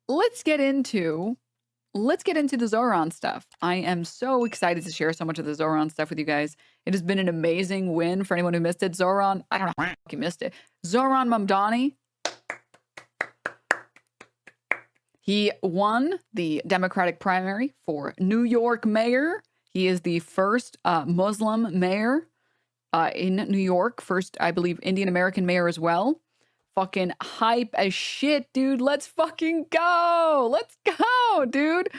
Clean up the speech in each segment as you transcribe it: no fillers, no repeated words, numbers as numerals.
let's get into the Zohran stuff. I am so excited to share so much of the Zohran stuff with you guys. It has been an amazing win for anyone who missed it. Zohran, I don't know how you missed it. Zohran Mamdani. He won the Democratic primary for New York Mayor. He is the first Muslim mayor in New York. First, I believe, Indian American mayor as well. Fucking hype as shit, dude. Let's fucking go. Let's go, dude.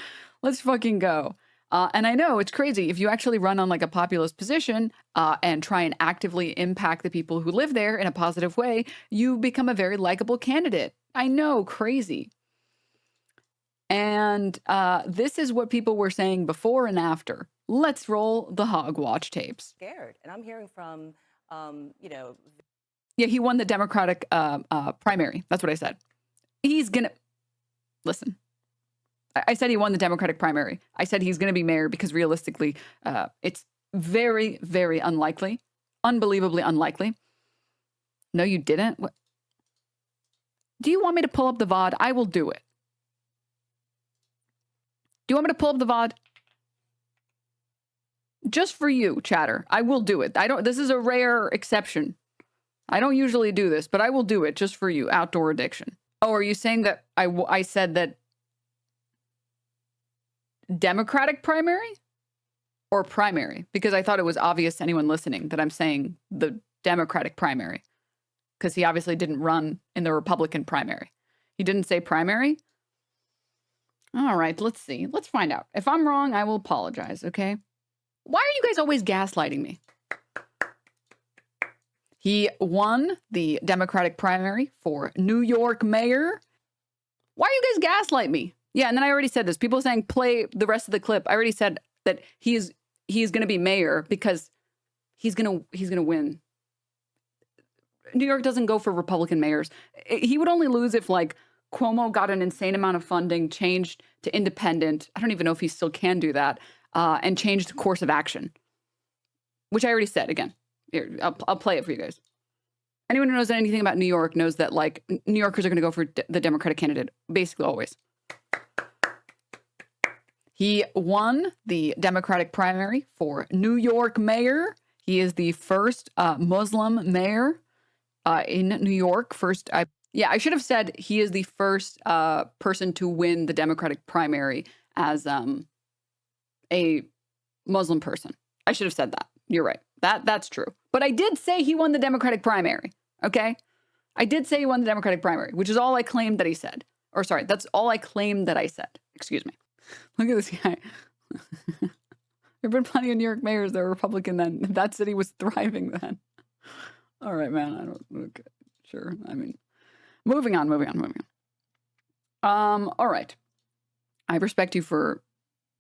Let's fucking go. And I know it's crazy. If you actually run on like a populist position and try and actively impact the people who live there in a positive way, you become a very likable candidate. I know, crazy. And this is what people were saying before and after. Let's roll the Hogwatch tapes. Scared. And I'm hearing from, Yeah, he won the Democratic primary. That's what I said. He's going to... Listen. I said he won the Democratic primary. I said he's going to be mayor because realistically, it's very, very unlikely. Unbelievably unlikely. No, you didn't? What? Do you want me to pull up the VOD? I will do it. Do you want me to pull up the VOD? Just for you, chatter. I will do it. This is a rare exception. I don't usually do this, but I will do it just for you. Outdoor addiction. Oh, are you saying that I said that Democratic primary or primary? Because I thought it was obvious to anyone listening that I'm saying the Democratic primary because he obviously didn't run in the Republican primary. He didn't say primary. All right, let's see. Let's find out. If I'm wrong, I will apologize, okay? Why are you guys always gaslighting me? He won the Democratic primary for New York Mayor. Why are you guys gaslighting me? Yeah, and then I already said this. People saying play the rest of the clip. I already said that he's going to be mayor because he's going to win. New York doesn't go for Republican mayors. He would only lose if like Cuomo got an insane amount of funding, changed to independent. I don't even know if he still can do that, and changed the course of action, which I already said again. Here, I'll play it for you guys. Anyone who knows anything about New York knows that like New Yorkers are going to go for the Democratic candidate, basically always. He won the Democratic primary for New York Mayor. He is the first Muslim mayor in New York. I should have said he is the first person to win the Democratic primary as a Muslim person. I should have said that. You're right. That's true. But I did say he won the Democratic primary, okay? I did say he won the Democratic primary, which is all I claimed that he said. Or sorry, that's all I claimed that I said. Excuse me. Look at this guy. There have been plenty of New York mayors that were Republican then. That city was thriving then. All right, man. Okay, sure. I mean, moving on. All right. I respect you for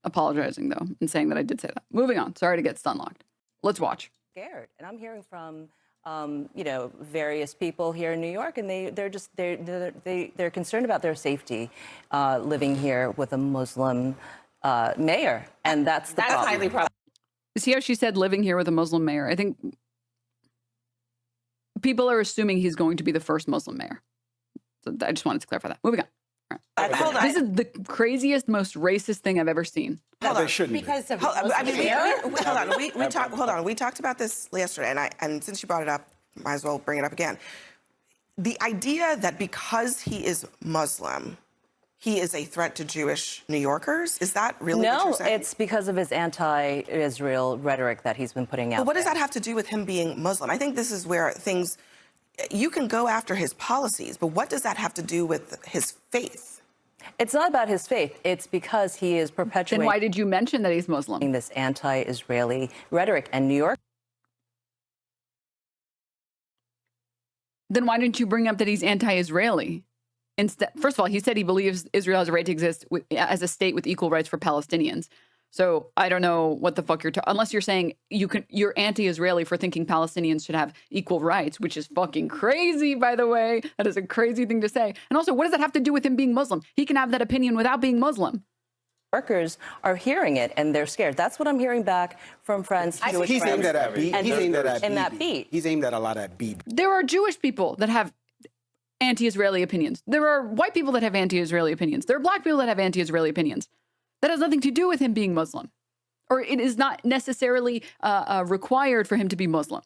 apologizing, though, and saying that I did say that. Moving on. Sorry to get stun locked. Let's watch. Scared. And I'm hearing from, various people here in New York, and they're concerned about their safety living here with a Muslim mayor. And that's highly probable. See how she said living here with a Muslim mayor? I think people are assuming he's going to be the first Muslim mayor. So I just wanted to clarify that. Moving on. Right. Hold on. This is the craziest, most racist thing I've ever seen. Hold on. They shouldn't Because be. of we talked about this yesterday, and since you brought it up, might as well bring it up again. The idea that because he is Muslim, he is a threat to Jewish New Yorkers, is that really what you're saying? No, it's because of his anti-Israel rhetoric that he's been putting out. But what does that have to do with him being Muslim? I think this is where things, you can go after his policies, but what does that have to do with his faith? It's not about his faith. It's because he is perpetuating. Then why did you mention that he's Muslim? This anti-Israeli rhetoric, and New York. Then why didn't you bring up that he's anti-Israeli? Instead, first of all, he said he believes Israel has a right to exist as a state with equal rights for Palestinians. So I don't know what the fuck unless you're saying you're anti-Israeli for thinking Palestinians should have equal rights, which is fucking crazy, by the way. That is a crazy thing to say. And also, what does that have to do with him being Muslim? He can have that opinion without being Muslim. Workers are hearing it and they're scared. That's what I'm hearing back from friends. He's aimed at Bibi. He's aimed at a lot at Bibi. There are Jewish people that have anti-Israeli opinions. There are white people that have anti-Israeli opinions. There are black people that have anti-Israeli opinions. That has nothing to do with him being Muslim, or it is not necessarily required for him to be Muslim.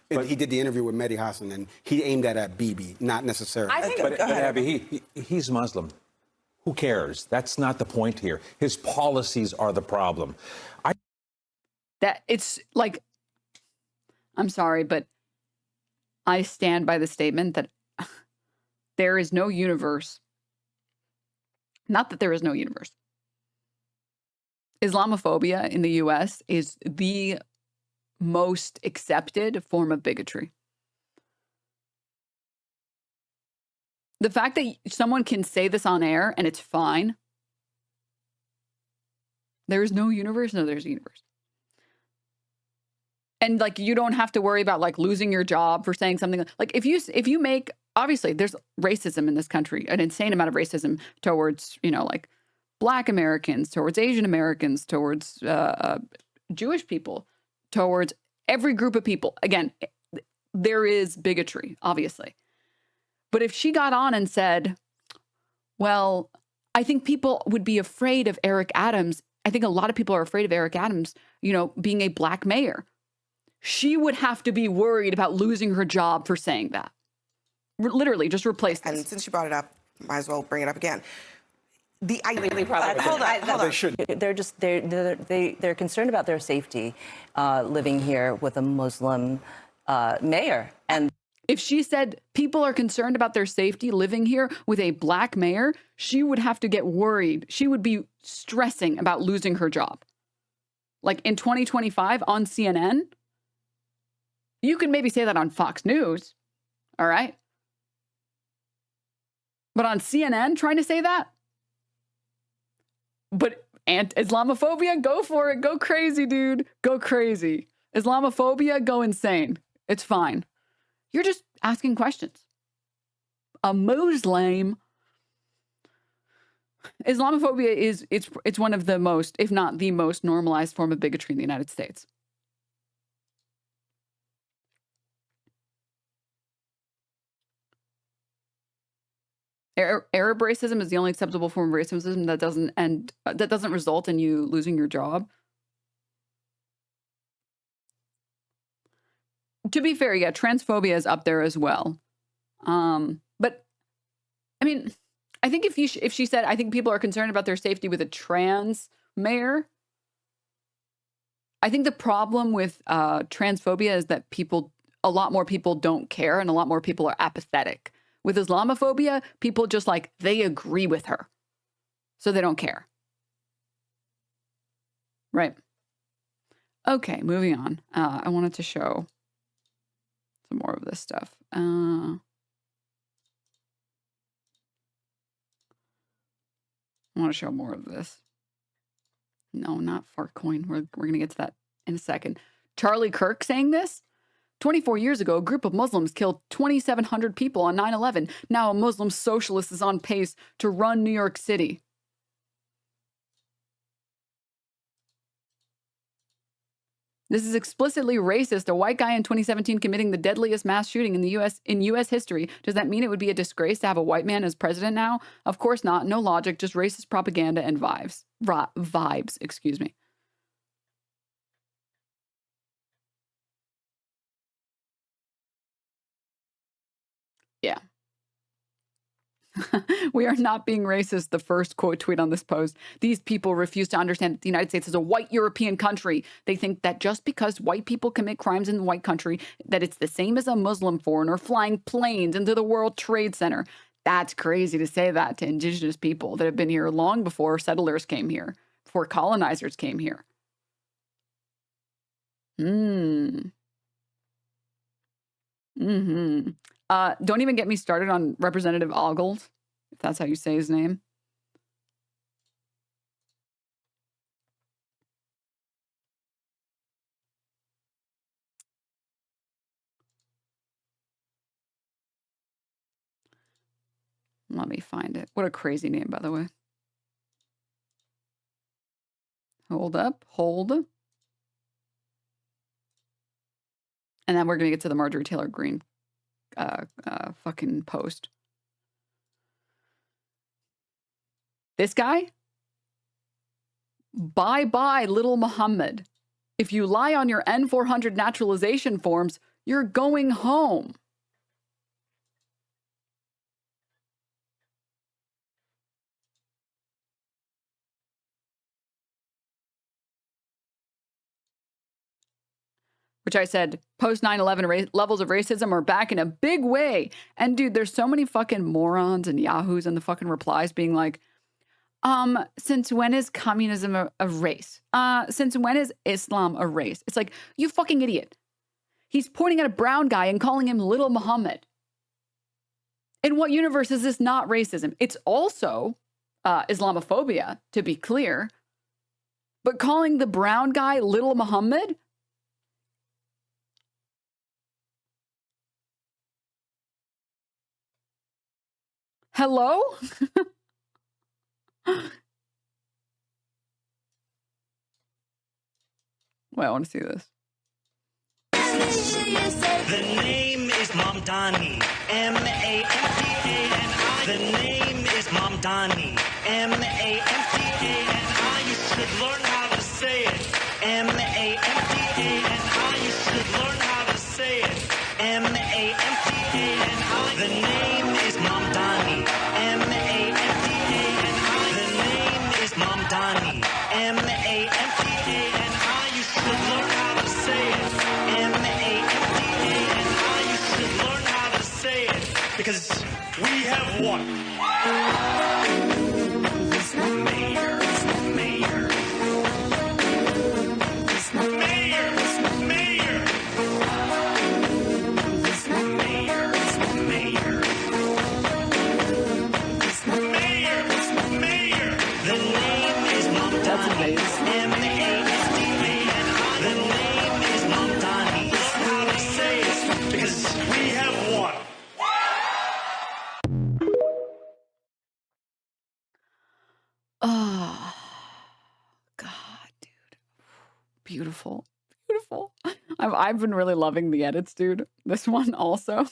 But he did the interview with Mehdi Hassan, and he aimed that at Bibi, not necessarily. I think, But Abby, he's Muslim. Who cares? That's not the point here. His policies are the problem. That it's like, I'm sorry, but I stand by the statement that there is no universe. Not that there is no universe. Islamophobia in the US is the most accepted form of bigotry. The fact that someone can say this on air and it's fine. There is no universe. No, there's a universe. And like, you don't have to worry about like losing your job for saying something like if you make, obviously there's racism in this country, an insane amount of racism towards, you know, like Black Americans, towards Asian Americans, towards Jewish people, towards every group of people. Again, there is bigotry, obviously. But if she got on and said, well, I think people would be afraid of Eric Adams. I think a lot of people are afraid of Eric Adams, you know, being a black mayor. She would have to be worried about losing her job for saying that. Literally, just replace this. And since you brought it up, might as well bring it up again. The idea. hold on. They shouldn't. They're concerned about their safety living here with a Muslim mayor. And If she said people are concerned about their safety living here with a black mayor, she would have to get worried. She would be stressing about losing her job. Like in 2025 on CNN, you could maybe say that on Fox News, all right? But on CNN, trying to say that? But Islamophobia, go for it. Go crazy, dude. Go crazy. Islamophobia, go insane. It's fine. You're just asking questions. A Muslim. Islamophobia is it's one of the most, if not the most normalized form of bigotry in the United States. Arab racism is the only acceptable form of racism that doesn't result in you losing your job. To be fair, yeah, transphobia is up there as well. But I mean, I think if she said, I think people are concerned about their safety with a trans mayor. I think the problem with transphobia is that a lot more people don't care and a lot more people are apathetic. With Islamophobia, people just like, they agree with her. So they don't care. Right. Okay, moving on. I wanted to show some more of this stuff. I want to show more of this. No, not Farcoin. We're going to get to that in a second. Charlie Kirk saying this. 24 years ago, a group of Muslims killed 2,700 people on 9/11. Now a Muslim socialist is on pace to run New York City. This is explicitly racist. A white guy in 2017 committing the deadliest mass shooting in the U.S. history. Does that mean it would be a disgrace to have a white man as president now? Of course not. No logic, just racist propaganda and vibes, excuse me. Yeah. We are not being racist, the first quote tweet on this post. These people refuse to understand that the United States is a white European country. They think that just because white people commit crimes in the white country, that it's the same as a Muslim foreigner flying planes into the World Trade Center. That's crazy to say that to indigenous people that have been here long before settlers came here, before colonizers came here. Don't even get me started on Representative Ogles, if that's how you say his name. Let me find it. What a crazy name, by the way. Hold up. Hold. And then we're going to get to the Marjorie Taylor Greene fucking post. This guy? Bye-bye, little Muhammad. If you lie on your N400 naturalization forms, you're going home. Which I said, post 9/11 levels of racism are back in a big way. And dude, there's so many fucking morons and yahoos in the fucking replies being like, since when is communism a race? Since when is Islam a race? It's like, you fucking idiot. He's pointing at a brown guy and calling him Little Muhammad. In what universe is this not racism? It's also Islamophobia, to be clear. But calling the brown guy Little Muhammad? Hello? Wait, I want to see this. The name is Mamdani. M-A-M-D-A-N-I. The name is Mamdani. M-A-M-D-A-N-I. You should learn how to say it. M-A-M-D-A-N-I. You should learn how to say it. M-A-M-D-A-N-I. The name is Mamdani. M-A-M-D-A-N-I. The name is Mamdani. M-A-M-D-A-N-I. You should learn how to say it. M-A-M-D-A-N-I. You should learn how to say it. Because we have won. Mayor. Mayor. Mayor. Mayor. Mayor. Mayor. Mayor. Mayor. The name is Mamdani. That's amazing. M-A-M-D-A-N-I. The name is Mamdani. Learn how to say it because we have won. Oh, God, dude. Beautiful. Beautiful. I've been really loving the edits, dude. This one also.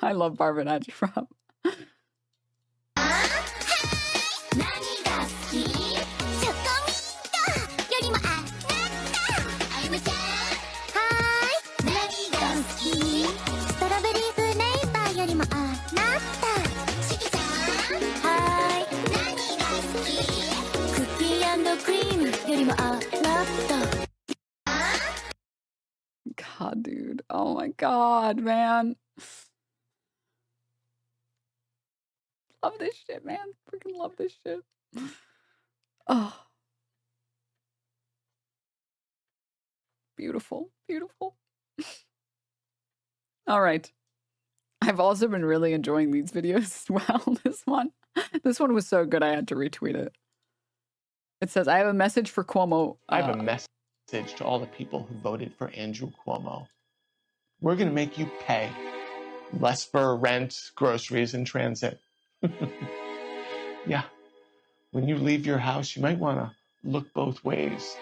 I love Barbara Najifrab. God, dude. Oh my God, man. Love this shit, man. Freaking love this shit. Oh. Beautiful. Beautiful. All right. I've also been really enjoying these videos as well. This one was so good I had to retweet it. It says, I have a message for Cuomo. I have a message to all the people who voted for Andrew Cuomo. We're going to make you pay less for rent, groceries, and transit. Yeah. When you leave your house, you might want to look both ways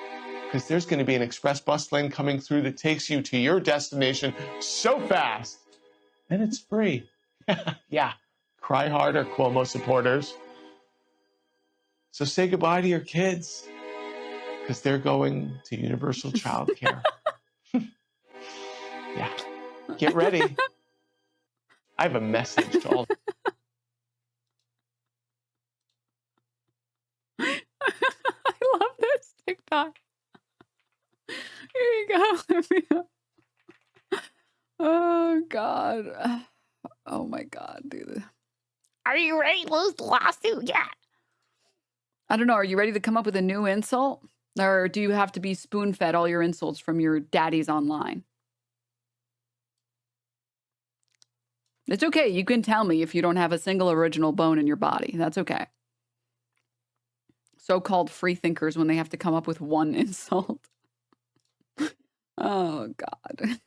because there's going to be an express bus lane coming through that takes you to your destination so fast. And it's free. Yeah. Cry harder, Cuomo supporters. So say goodbye to your kids because they're going to universal child care. Yeah. Get ready. I have a message to all. I love this TikTok. Here you go. Oh, God. Oh, my God, dude. Are you ready to lose the lawsuit yet? I don't know. Are you ready to come up with a new insult? Or do you have to be spoon-fed all your insults from your daddies online? It's okay. You can tell me if you don't have a single original bone in your body. That's okay. So-called free thinkers when they have to come up with one insult. Oh, God.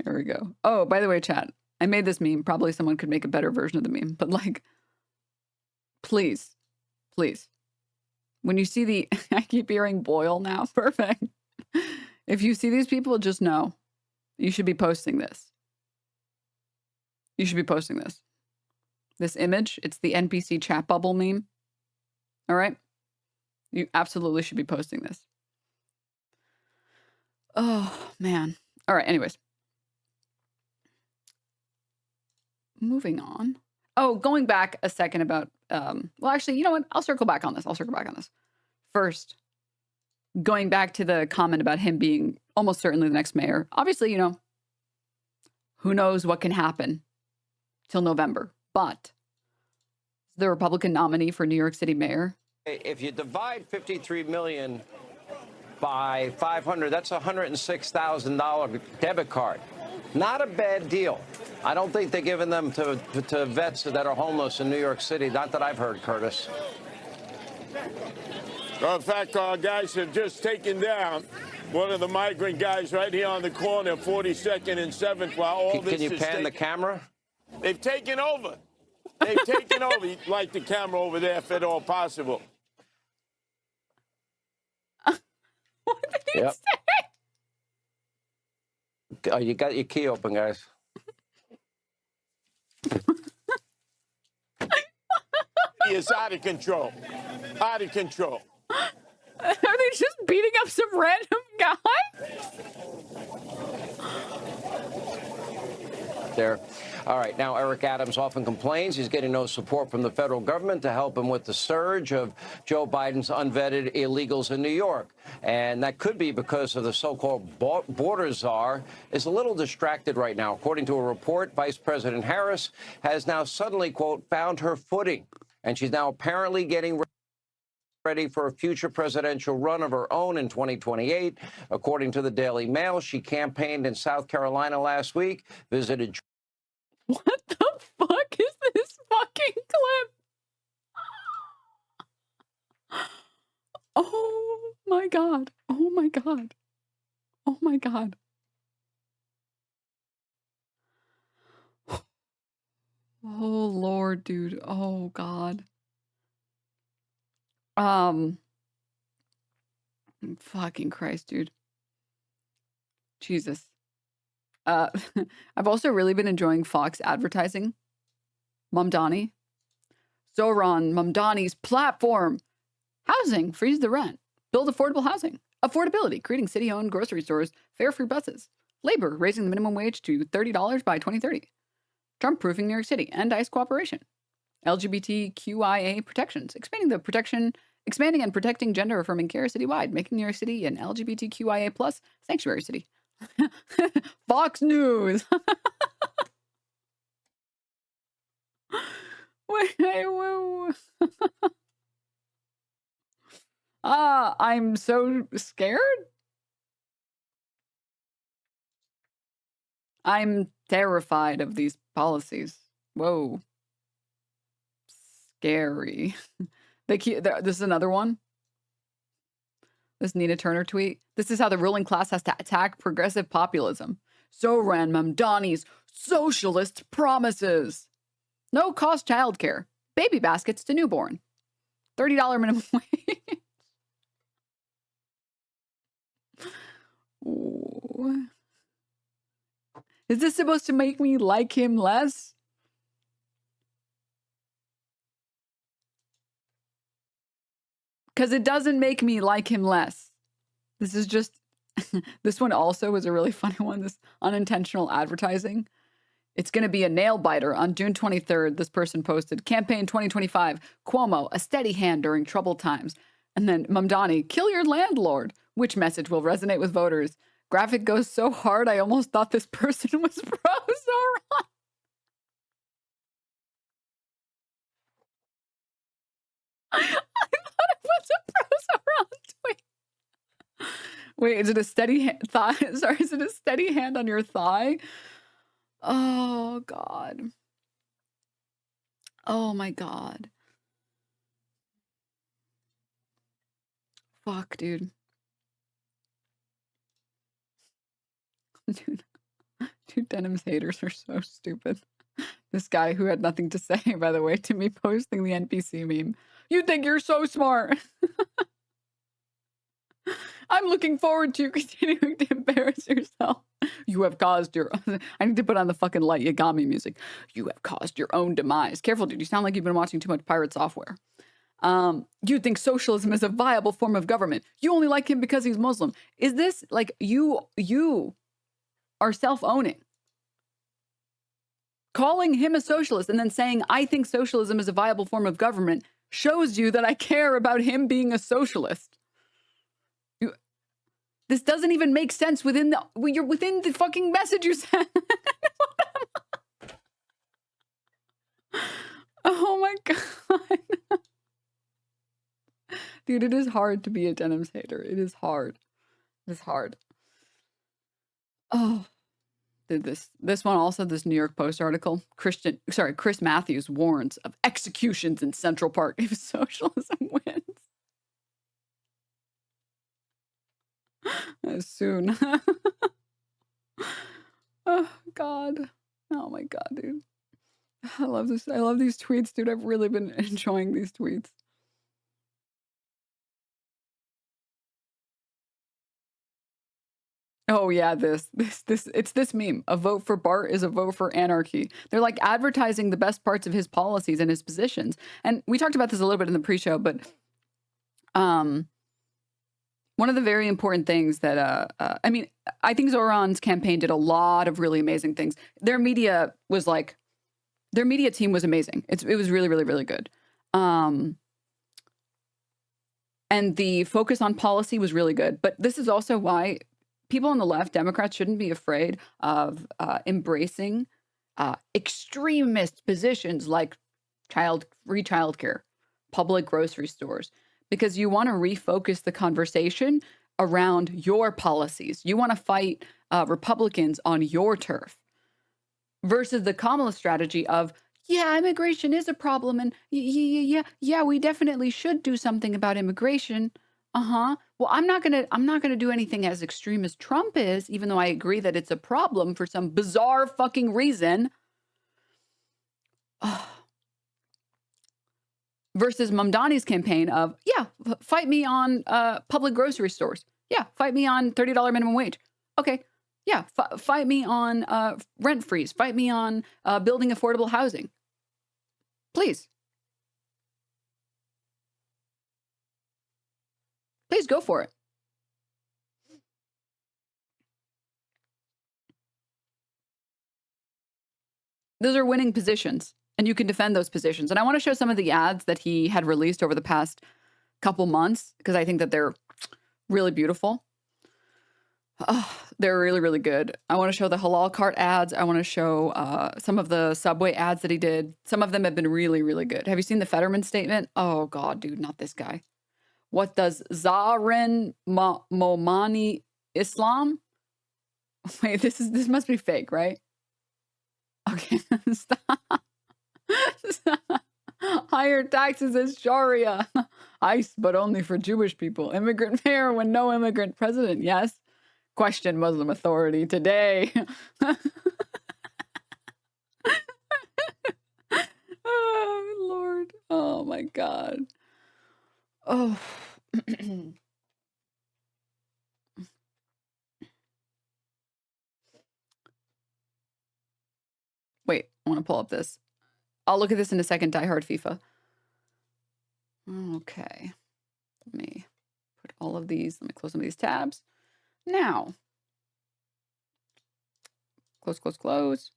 Here we go. Oh, by the way, chat, I made this meme. Probably someone could make a better version of the meme. But, like, please, please. When you see the... I keep hearing boil now. Perfect. If you see these people, just know you should be posting this. You should be posting this. This image, it's the NPC chat bubble meme. All right? You absolutely should be posting this. Oh, man. All right, anyways. Moving on. Oh, going back a second about, well, actually, you know what? I'll circle back on this. First, going back to the comment about him being almost certainly the next mayor. Obviously, you know, who knows what can happen till November. But the Republican nominee for New York City mayor. If you divide 53 million by 500, that's a $106,000 debit card. Not a bad deal. I don't think they're giving them to vets that are homeless in New York City. Not that I've heard, Curtis. Well, in fact, our guys have just taken down one of the migrant guys right here on the corner, 42nd and 7th, while all this is Can you pan the camera? They've taken over. They've taken over. You'd like the camera over there if at all possible. What did he say? Oh, you got your key open, guys. He is out of control. Out of control. Are they just beating up some random guy? There. All right. Now, Eric Adams often complains he's getting no support from the federal government to help him with the surge of Joe Biden's unvetted illegals in New York. And that could be because of the so-called border czar is a little distracted right now. According to a report, Vice President Harris has now suddenly, quote, found her footing. And she's now apparently getting ready for a future presidential run of her own in 2028. According to the Daily Mail, she campaigned in South Carolina last week, visited. What the fuck is this fucking clip? Oh my God. Oh my God. Oh my God. Oh Lord, dude. Oh God. Fucking Christ, dude. Jesus. I've also really been enjoying Fox advertising. Mamdani. Zohran Mamdani's platform. Housing, freeze the rent. Build affordable housing. Affordability, creating city-owned grocery stores, fare-free buses. Labor, raising the minimum wage to $30 by 2030. Trump-proofing New York City and ICE cooperation. LGBTQIA protections, expanding and protecting gender-affirming care citywide, making New York City an LGBTQIA plus sanctuary city. Fox News. wait. I'm so scared. I'm terrified of these policies. Whoa. Scary. This is another one. This Nina Turner tweet. This is how the ruling class has to attack progressive populism. Zohran Mamdani's socialist promises. No cost childcare. Baby baskets to newborn. $30 minimum wage. Ooh. Is this supposed to make me like him less? Because it doesn't make me like him less. This is just, this one also was a really funny one, this unintentional advertising. It's going to be a nail biter. On June 23rd, this person posted, campaign 2025, Cuomo, a steady hand during troubled times. And then Mamdani, kill your landlord. Which message will resonate with voters? Graphic goes so hard, I almost thought this person was pro-Zohran. I thought it was a pro-Zohran tweet. Wait, is it a steady thigh? Sorry, is it a steady hand on your thigh? Oh, God. Oh, my God. Fuck, dude. Dude, Denims haters are so stupid. This guy who had nothing to say, by the way, to me posting the NPC meme. You think you're so smart. I'm looking forward to you continuing to embarrass yourself. You have caused your... I need to put on the fucking light Yagami music. You have caused your own demise. Careful, dude. You sound like you've been watching too much pirate software. You think socialism is a viable form of government. You only like him because he's Muslim. Is this like you are self-owning? Calling him a socialist and then saying, I think socialism is a viable form of government shows you that I care about him being a socialist. This doesn't even make sense within the fucking message you sent. Oh my God. Dude, it is hard to be a Denims hater. It is hard. It's hard. Oh. Did this one also, this New York Post article, Chris Matthews warns of executions in Central Park if socialism wins. As soon. Oh God. Oh my God, dude. I love this. I love these tweets, dude. I've really been enjoying these tweets. Oh yeah, it's this meme. A vote for Bart is a vote for anarchy. They're like advertising the best parts of his policies and his positions. And we talked about this a little bit in the pre-show, but one of the very important things that I mean, I think Zohran's campaign did a lot of really amazing things. Their media team was amazing. It was really, really, really good. And the focus on policy was really good. But this is also why people on the left, Democrats, shouldn't be afraid of embracing extremist positions like free childcare, public grocery stores, because you want to refocus the conversation around your policies. You want to fight Republicans on your turf versus the Kamala strategy of, yeah, immigration is a problem, and yeah, we definitely should do something about immigration. Well, I'm not gonna do anything as extreme as Trump is, even though I agree that it's a problem for some bizarre fucking reason. Versus Mamdani's campaign of, yeah, fight me on public grocery stores. Yeah, fight me on $30 minimum wage. Okay, yeah, fight me on rent freeze. Fight me on building affordable housing. Please. Please go for it. Those are winning positions, and you can defend those positions. And I want to show some of the ads that he had released over the past couple months, because I think that they're really beautiful. Oh, they're really, really good. I want to show the halal cart ads. I want to show some of the Subway ads that he did. Some of them have been really, really good. Have you seen the Fetterman statement? Oh, God, dude, not this guy. What does Zohran Mamdani Islam? Wait, this must be fake, right? Okay, stop. Higher taxes as Sharia. ICE, but only for Jewish people. Immigrant mayor when no immigrant president. Yes. Question Muslim authority today. Oh, Lord. Oh, my God. Oh. Wait, I want to pull up this. I'll look at this in a second. Die Hard FIFA. Okay. Let me put all of these. Let me close some of these tabs. Now. Close, close, close.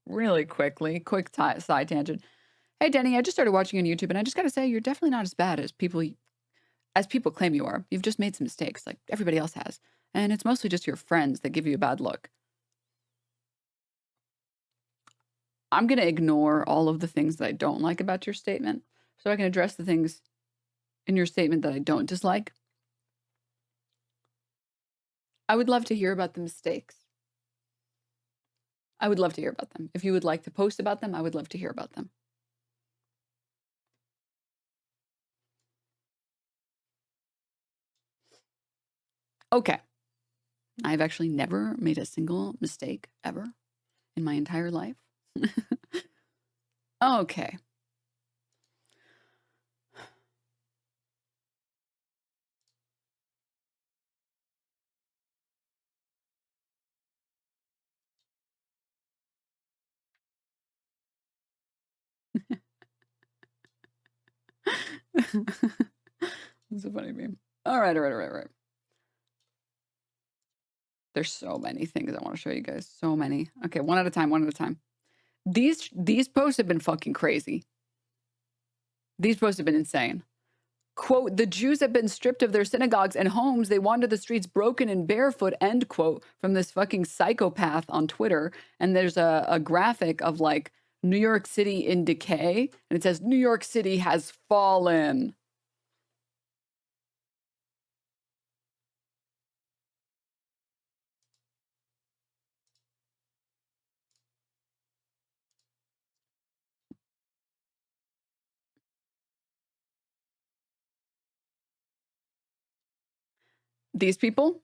Really quickly, quick side tangent. Hey, Denny, I just started watching on YouTube, and I just got to say, you're definitely not as bad as people claim you are. You've just made some mistakes, like everybody else has. And it's mostly just your friends that give you a bad look. I'm going to ignore all of the things that I don't like about your statement, so I can address the things in your statement that I don't dislike. I would love to hear about the mistakes. I would love to hear about them. If you would like to post about them, I would love to hear about them. Okay. I've actually never made a single mistake ever in my entire life. Okay. It's a funny meme. All right. There's so many things I want to show you guys. So many. Okay, one at a time. These posts have been fucking crazy. These posts have been insane. Quote, the Jews have been stripped of their synagogues and homes. They wander the streets broken and barefoot, end quote, from this fucking psychopath on Twitter. And there's a graphic of like New York City in decay. And it says, New York City has fallen. These people?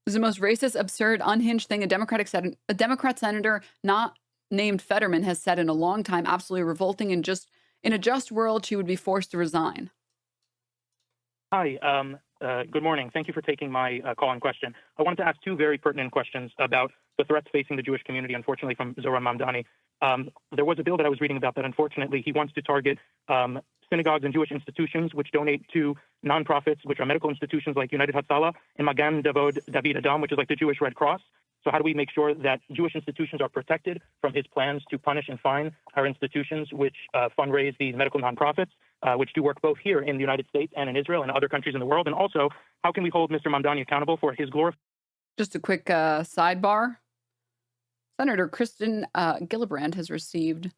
This is the most racist, absurd, unhinged thing a Democrat senator not named Fetterman has said in a long time. Absolutely revolting, and just in a just world, she would be forced to resign. Hi, good morning. Thank you for taking my call and question. I wanted to ask two very pertinent questions about the threats facing the Jewish community, unfortunately, from Zohran Mamdani. There was a bill that I was reading about that, unfortunately, he wants to target synagogues and Jewish institutions which donate to nonprofits, which are medical institutions like United Hatzalah and Magan David Adam, which is like the Jewish Red Cross. So how do we make sure that Jewish institutions are protected from his plans to punish and fine our institutions which fundraise these medical nonprofits, which do work both here in the United States and in Israel and other countries in the world? And also, how can we hold Mr. Mamdani accountable for his Just a quick sidebar. Senator Kristen Gillibrand has received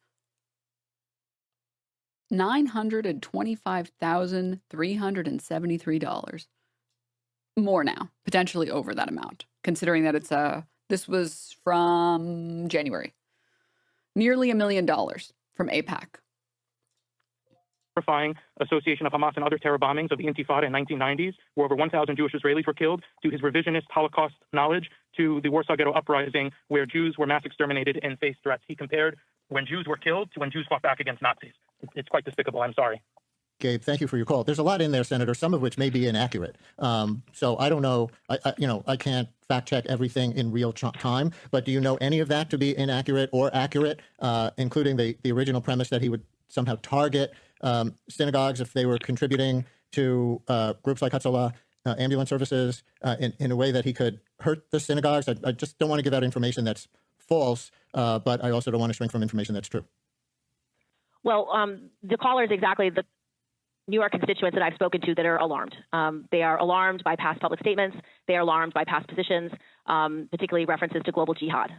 $925,373. More now, potentially over that amount, considering that it's this was from January. Nearly $1 million from AIPAC. Horrifying association of Hamas and other terror bombings of the Intifada in 1990s, where over 1,000 Jewish Israelis were killed, to his revisionist Holocaust knowledge, to the Warsaw Ghetto Uprising, where Jews were mass exterminated and faced threats. He compared when Jews were killed to when Jews fought back against Nazis. It's quite despicable. I'm sorry. Gabe, thank you for your call. There's a lot in there, Senator, some of which may be inaccurate. So I don't know. I can't fact check everything in real time. But do you know any of that to be inaccurate or accurate, including the original premise that he would somehow target synagogues if they were contributing to groups like Hatzalah, ambulance services, in a way that he could hurt the synagogues? I just don't want to give out information that's false, but I also don't want to shrink from information that's true. Well, the caller is exactly the New York constituents that I've spoken to that are alarmed. They are alarmed by past public statements. They are alarmed by past positions, particularly references to global jihad.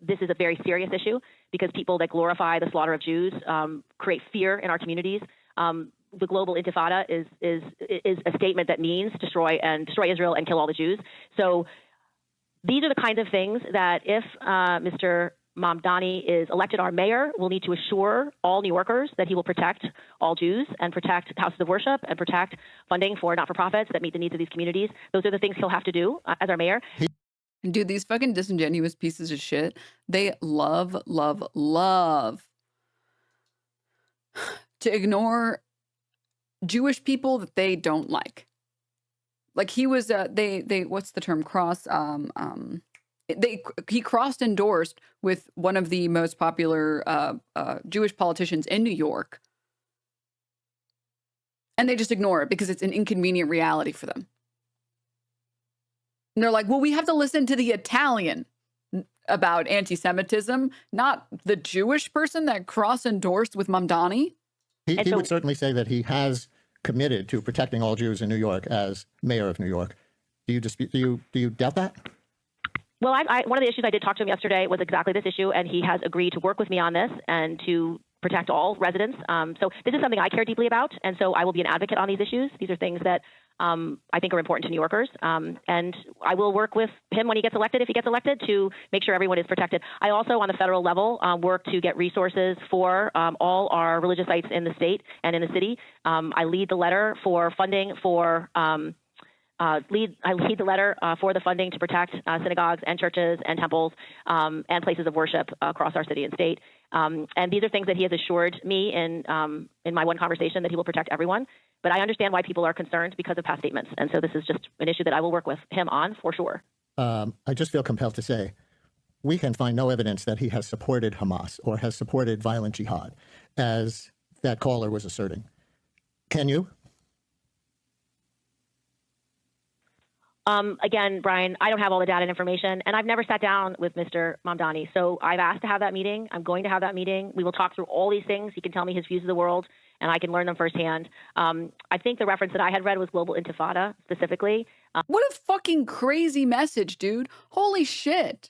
This is a very serious issue because people that glorify the slaughter of Jews create fear in our communities. The global intifada is a statement that means destroy Israel and kill all the Jews. So these are the kinds of things that if Mr. Mamdani is elected our mayor, we'll need to assure all New Yorkers that he will protect all Jews and protect houses of worship and protect funding for not-for-profits that meet the needs of these communities. Those are the things he'll have to do as our mayor. Dude, these fucking disingenuous pieces of shit, they love to ignore Jewish people that they don't like. Like he was, they what's the term, he cross-endorsed with one of the most popular Jewish politicians in New York. And they just ignore it because it's an inconvenient reality for them. And they're like, well, we have to listen to the Italian about anti-Semitism, not the Jewish person that cross-endorsed with Mamdani. He would certainly say that he has committed to protecting all Jews in New York as mayor of New York. Do you dispute? Do you doubt that? Well, one of the issues I did talk to him yesterday was exactly this issue, and he has agreed to work with me on this and to protect all residents. So this is something I care deeply about, and so I will be an advocate on these issues. These are things that I think are important to New Yorkers, and I will work with him when he gets elected, if he gets elected, to make sure everyone is protected. I also, on the federal level, work to get resources for all our religious sites in the state and in the city. I lead the letter for funding for I lead the letter for the funding to protect synagogues and churches and temples and places of worship across our city and state. And these are things that he has assured me in my one conversation that he will protect everyone. But I understand why people are concerned because of past statements. And so this is just an issue that I will work with him on for sure. I just feel compelled to say we can find no evidence that he has supported Hamas or has supported violent jihad, as that caller was asserting. Can you? Again, Brian, I don't have all the data and information, and I've never sat down with Mr. Mamdani. So I've asked to have that meeting. I'm going to have that meeting. We will talk through all these things. He can tell me his views of the world, and I can learn them firsthand. I think the reference that I had read was global intifada specifically. What a fucking crazy message, dude. Holy shit.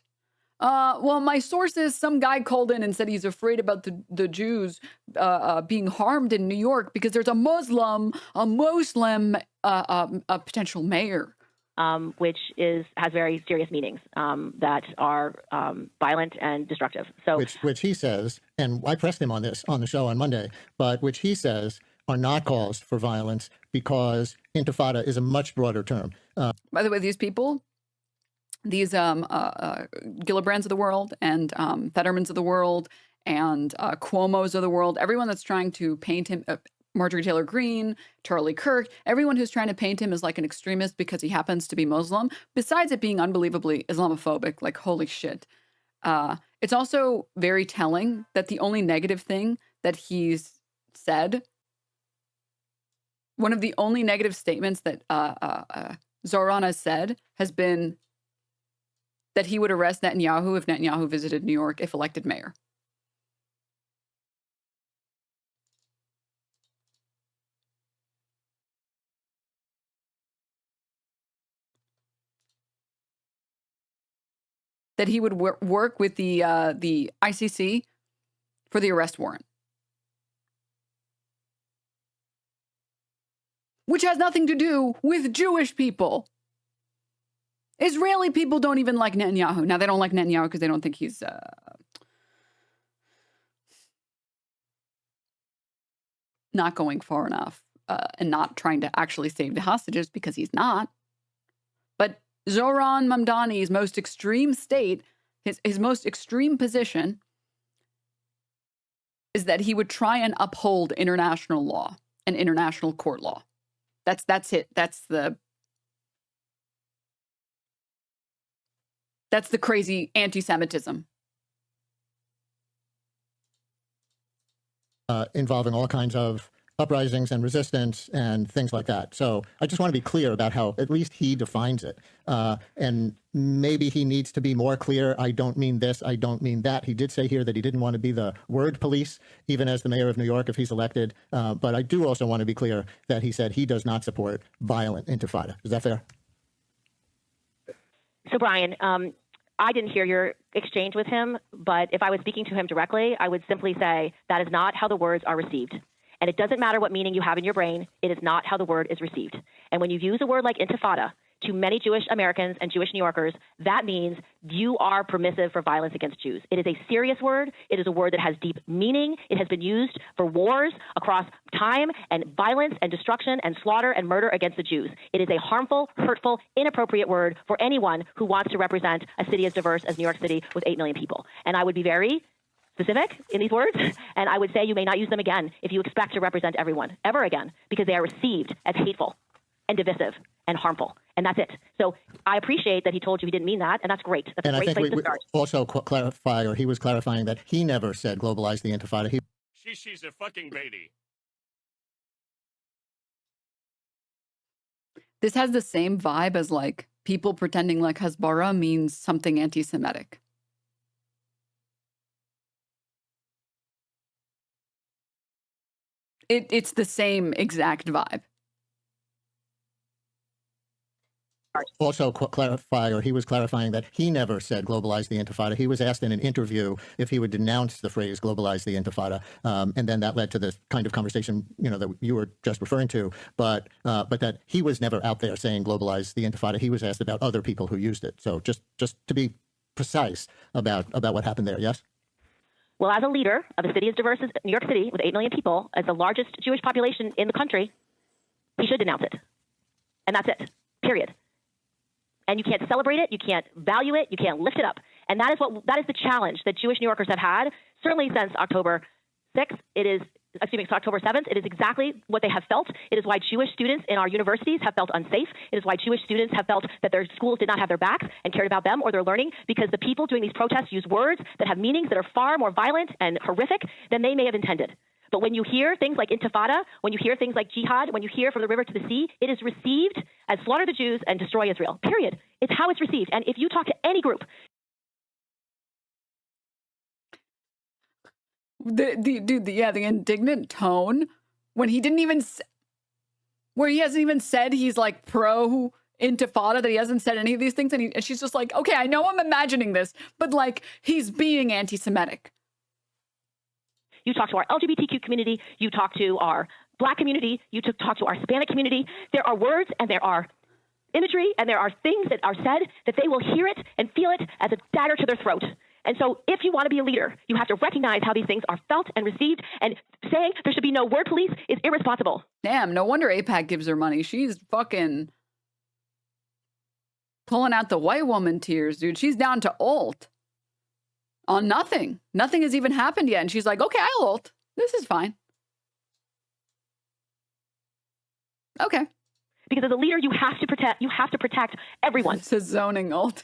Well, my sources, some guy called in and said he's afraid about the Jews being harmed in New York because there's a Muslim potential mayor. Which has very serious meanings that are violent and destructive. So, which he says, and I pressed him on this on the show on Monday, but which he says are not calls for violence because intifada is a much broader term. By the way, these people, these Gillibrands of the world and Fettermans of the world and Cuomos of the world, everyone that's trying to paint him. Marjorie Taylor Greene, Charlie Kirk, everyone who's trying to paint him as like an extremist because he happens to be Muslim, besides it being unbelievably Islamophobic, like holy shit. It's also very telling that the only negative thing that he's said, one of the only negative statements that Zohran has said has been that he would arrest Netanyahu if Netanyahu visited New York if elected mayor. That he would work with the ICC for the arrest warrant. Which has nothing to do with Jewish people. Israeli people don't even like Netanyahu. Now, they don't like Netanyahu because they don't think he's not going far enough and not trying to actually save the hostages because he's not. But Zohran Mamdani's most extreme state, his most extreme position is that he would try and uphold international law and international court law. That's it. That's the crazy anti-Semitism. Involving all kinds of uprisings and resistance and things like that. So I just want to be clear about how at least he defines it. And maybe he needs to be more clear. I don't mean this. I don't mean that. He did say here that he didn't want to be the word police, even as the mayor of New York, if he's elected. But I do also want to be clear that he said he does not support violent intifada. Is that fair? So Brian, I didn't hear your exchange with him, but if I was speaking to him directly, I would simply say that is not how the words are received. And it doesn't matter what meaning you have in your brain. It is not how the word is received. And when you use a word like intifada to many Jewish Americans and Jewish New Yorkers, that means you are permissive for violence against Jews. It is a serious word. It is a word that has deep meaning. It has been used for wars across time and violence and destruction and slaughter and murder against the Jews. It is a harmful, hurtful, inappropriate word for anyone who wants to represent a city as diverse as New York City with 8 million people. And I would be very specific in these words, and I would say you may not use them again if you expect to represent everyone ever again, because they are received as hateful and divisive and harmful, and that's it. So I appreciate that he told you he didn't mean that, and that's great. That's and a great I think place to start. Also clarify, or he was clarifying that he never said globalize the intifada. She's a fucking baby. This has the same vibe as like people pretending like Hasbara means something anti-Semitic. It's the same exact vibe. Also clarify, or he was clarifying that he never said globalize the intifada. He was asked in an interview if he would denounce the phrase globalize the intifada. And then that led to this kind of conversation, that you were just referring to, but that he was never out there saying globalize the intifada. He was asked about other people who used it. So just to be precise about what happened there. Yes? Well, as a leader of a city as diverse as New York City with 8 million people, as the largest Jewish population in the country, he should denounce it. And that's it, period. And you can't celebrate it, you can't value it, you can't lift it up. And that is the challenge that Jewish New Yorkers have had, certainly since October 6th. It is It's October 7th. It is exactly what they have felt. It is why Jewish students in our universities have felt unsafe. It is why Jewish students have felt that their schools did not have their backs and cared about them or their learning, because the people doing these protests use words that have meanings that are far more violent and horrific than they may have intended. But when you hear things like intifada, when you hear things like jihad, when you hear from the river to the sea, it is received as slaughter the Jews and destroy Israel, period. It's how it's received. And if you talk to any group, the indignant tone when he didn't even, where he hasn't even said he's like pro intifada, that he hasn't said any of these things, and she's just like, okay, I know I'm imagining this, but like he's being anti-Semitic. you talk to our LGBTQ community, you talk to our Black community, you talk to our Hispanic community. There are words and there are imagery and there are things that are said that they will hear it and feel it as a dagger to their throat. And so if you want to be a leader, you have to recognize how these things are felt and received, and saying there should be no word police is irresponsible. Damn, no wonder AIPAC gives her money. She's fucking pulling out the white woman tears, dude. She's down to ult on nothing. Nothing has even happened yet. And she's like, okay, I'll ult. This is fine. Okay. Because as a leader, you have to protect everyone. It's a zoning ult.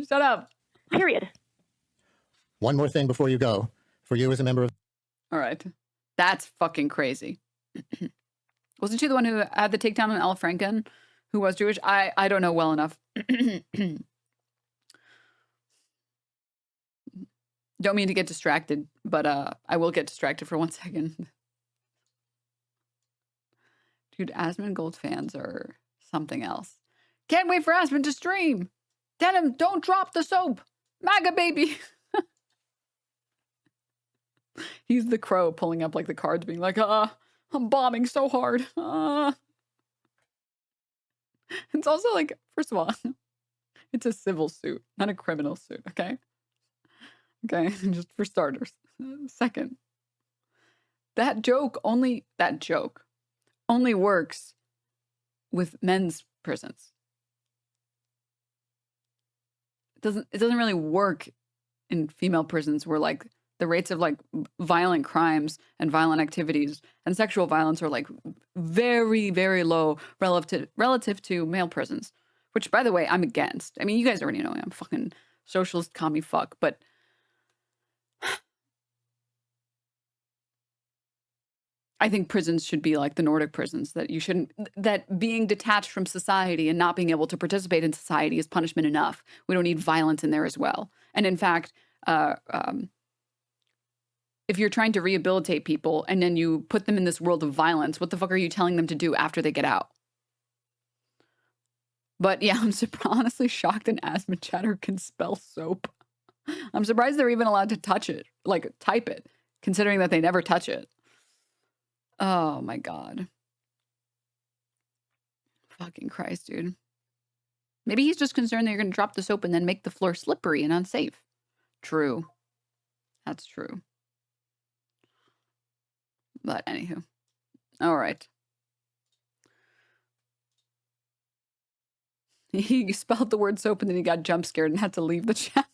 Shut up. Period. One more thing before you go. For you as a member of... All right. That's fucking crazy. Wasn't she the one who had the takedown on Al Franken, who was Jewish? I don't know well enough. Don't mean to get distracted, but I will get distracted for 1 second. Dude, Asmongold Gold fans are something else. Can't wait for Asmon to stream. Denim, don't drop the soap. MAGA baby. He's the crow pulling up like the cards, being like, I'm bombing so hard. It's also like, first of all, it's a civil suit, not a criminal suit, okay? Okay, just for starters. Second, that joke only works with men's prisons. It doesn't really work in female prisons where like the rates of like violent crimes and violent activities and sexual violence are like very, very low relative to male prisons, which by the way, I'm against. I mean, you guys already know I'm fucking socialist commie fuck, but I think prisons should be like the Nordic prisons, that being detached from society and not being able to participate in society is punishment enough. We don't need violence in there as well. And in fact, if you're trying to rehabilitate people and then you put them in this world of violence, what the fuck are you telling them to do after they get out? But yeah, I'm honestly shocked an Asmon chatter can spell soap. I'm surprised they're even allowed to touch it, like type it, considering that they never touch it. Oh my God. Fucking Christ, dude. Maybe he's just concerned that you're going to drop the soap and then make the floor slippery and unsafe. True. That's true. But anywho. All right. He spelled the word soap and then he got jump scared and had to leave the chat.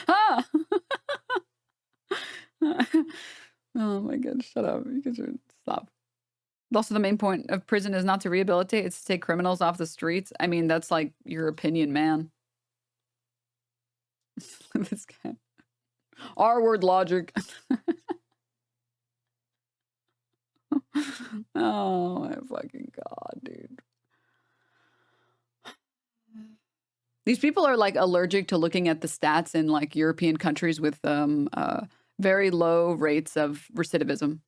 Ah! Oh my God, shut up. You guys should stop. Also, the main point of prison is not to rehabilitate, it's to take criminals off the streets. I mean, that's like your opinion, man. This guy. R-word logic. Oh my fucking God, dude. These people are like allergic to looking at the stats in like European countries with very low rates of recidivism.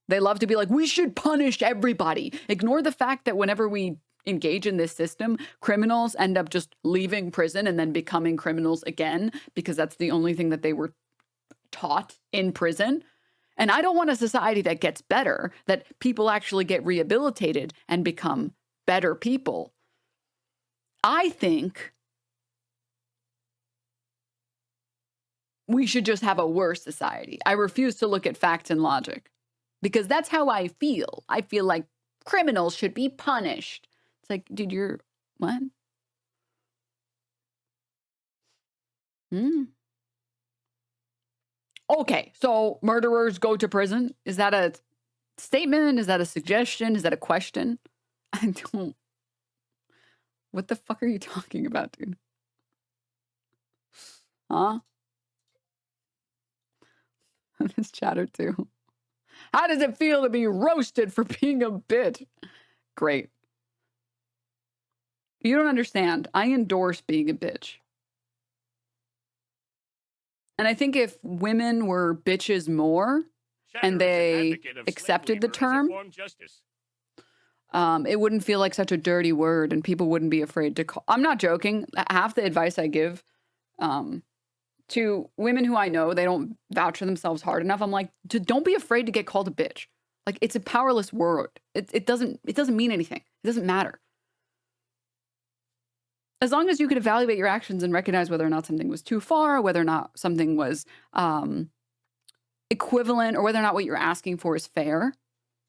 They love to be like, we should punish everybody. Ignore the fact that whenever we engage in this system, criminals end up just leaving prison and then becoming criminals again, because that's the only thing that they were taught in prison. And I don't want a society that gets better, that people actually get rehabilitated and become better people. I think we should just have a worse society. I refuse to look at facts and logic because that's how I feel. I feel like criminals should be punished. It's like, dude, you're what? Okay, so murderers go to prison. Is that a statement? Is that a suggestion? Is that a question? I don't. What the fuck are you talking about, dude? Huh? This chatter too. How does it feel to be roasted for being a bitch? Great. You don't understand. I endorse being a bitch. And I think if women were bitches more and they accepted the term, it wouldn't feel like such a dirty word and people wouldn't be afraid to call. I'm not joking. Half the advice I give to women who I know, they don't vouch for themselves hard enough. I'm like, don't be afraid to get called a bitch. Like, it's a powerless word. It doesn't mean anything. It doesn't matter. As long as you could evaluate your actions and recognize whether or not something was too far, whether or not something was equivalent, or whether or not what you're asking for is fair,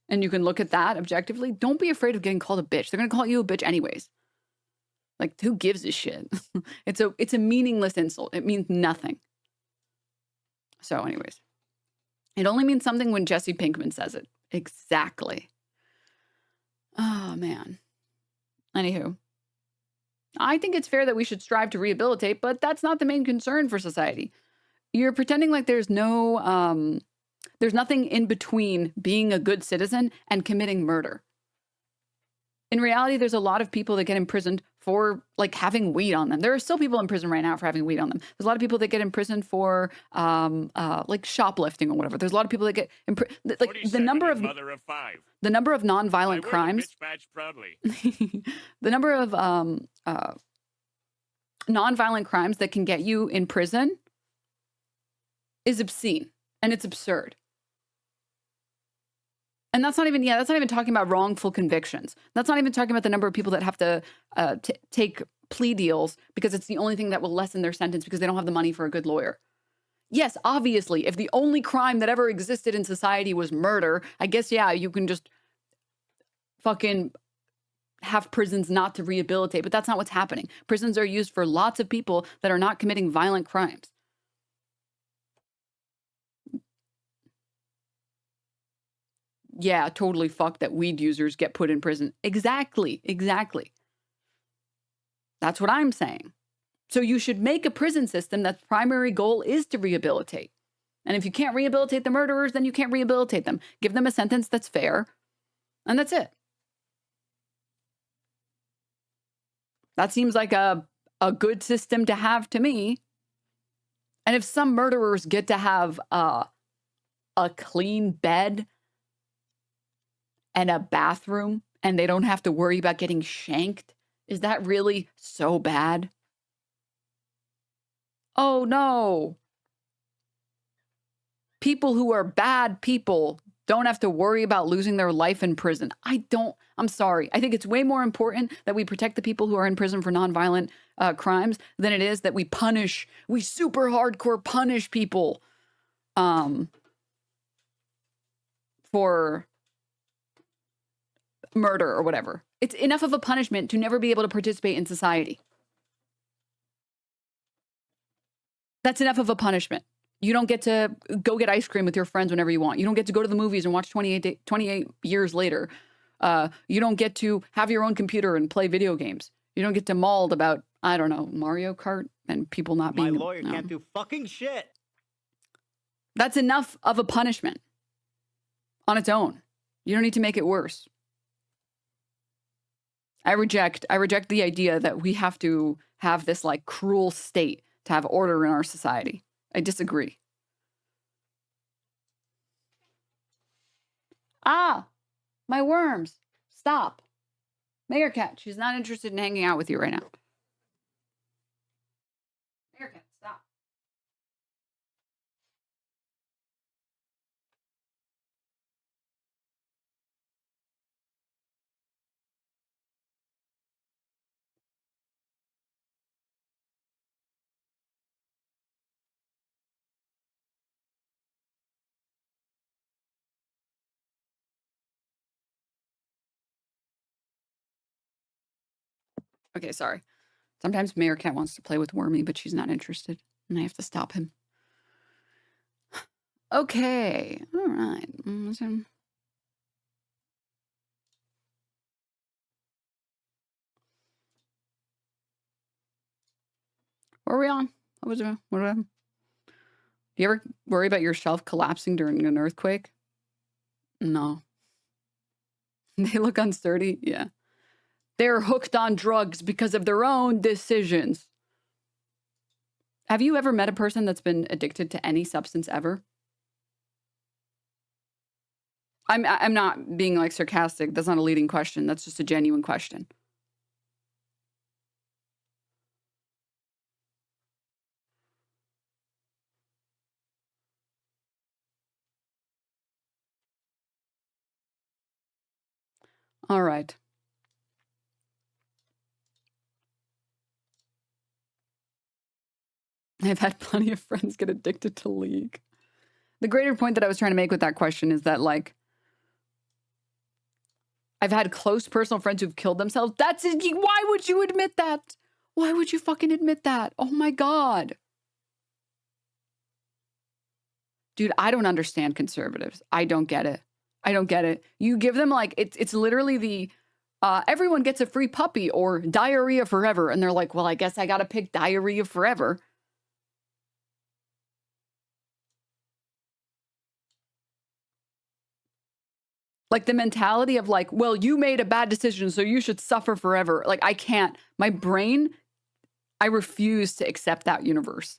and you can look at that objectively, don't be afraid of getting called a bitch. They're going to call you a bitch anyways. Like, who gives a shit? It's a meaningless insult. It means nothing. So anyways, it only means something when Jesse Pinkman says it. Exactly. Oh, man. Anywho. I think it's fair that we should strive to rehabilitate, but that's not the main concern for society. You're pretending like there's no, there's nothing in between being a good citizen and committing murder. In reality, there's a lot of people that get imprisoned for like having weed on them. There are still people in prison right now for having weed on them. There's a lot of people that get imprisoned for like shoplifting or whatever. There's a lot of people that get like the number of nonviolent crimes. The number of nonviolent crimes that can get you in prison is obscene, and it's absurd. And that's not even, that's not even talking about wrongful convictions. That's not even talking about the number of people that have to take plea deals because it's the only thing that will lessen their sentence because they don't have the money for a good lawyer. Yes, obviously, if the only crime that ever existed in society was murder, I guess, yeah, you can just fucking have prisons not to rehabilitate, but that's not what's happening. Prisons are used for lots of people that are not committing violent crimes. Yeah, totally fucked that weed users get put in prison. Exactly. That's what I'm saying. So you should make a prison system that's primary goal is to rehabilitate. And if you can't rehabilitate the murderers, then you can't rehabilitate them. Give them a sentence that's fair, and that's it. That seems like a good system to have to me. And if some murderers get to have a clean bed and a bathroom, and they don't have to worry about getting shanked, is that really so bad? Oh no. People who are bad people don't have to worry about losing their life in prison. I'm sorry. I think it's way more important that we protect the people who are in prison for nonviolent crimes than it is that we super hardcore punish people for murder or whatever. It's enough of a punishment to never be able to participate in society. That's enough of a punishment. You don't get to go get ice cream with your friends whenever you want. You don't get to go to the movies and watch 28 years later. You don't get to have your own computer and play video games. You don't get to mauled about, I don't know, Mario Kart and people not being... My lawyer can't do fucking shit. That's enough of a punishment on its own. You don't need to make it worse. I reject the idea that we have to have this like cruel state to have order in our society. I disagree. Ah, my worms. Stop. Mayor Cat, she's not interested in hanging out with you right now. Mayor Cat, stop. Okay, sorry. Sometimes Mayor Cat wants to play with Wormy, but she's not interested, and I have to stop him. Okay. All right. What are we on? What was it? What happened? Do you ever worry about your shelf collapsing during an earthquake? No. They look unsturdy. Yeah. They're hooked on drugs because of their own decisions. Have you ever met a person that's been addicted to any substance ever? I'm not being like sarcastic. That's not a leading question. That's just a genuine question. All right. I've had plenty of friends get addicted to League. The greater point that I was trying to make with that question is that, like, I've had close personal friends who've killed themselves. That's it. Why would you admit that? Why would you fucking admit that? Oh my God. Dude, I don't understand conservatives. I don't get it. I don't get it. You give them like, it's literally the, everyone gets a free puppy or diarrhea forever. And they're like, well, I guess I got to pick diarrhea forever. Like the mentality of like, well, you made a bad decision, so you should suffer forever. Like, I can't. My brain, I refuse to accept that universe.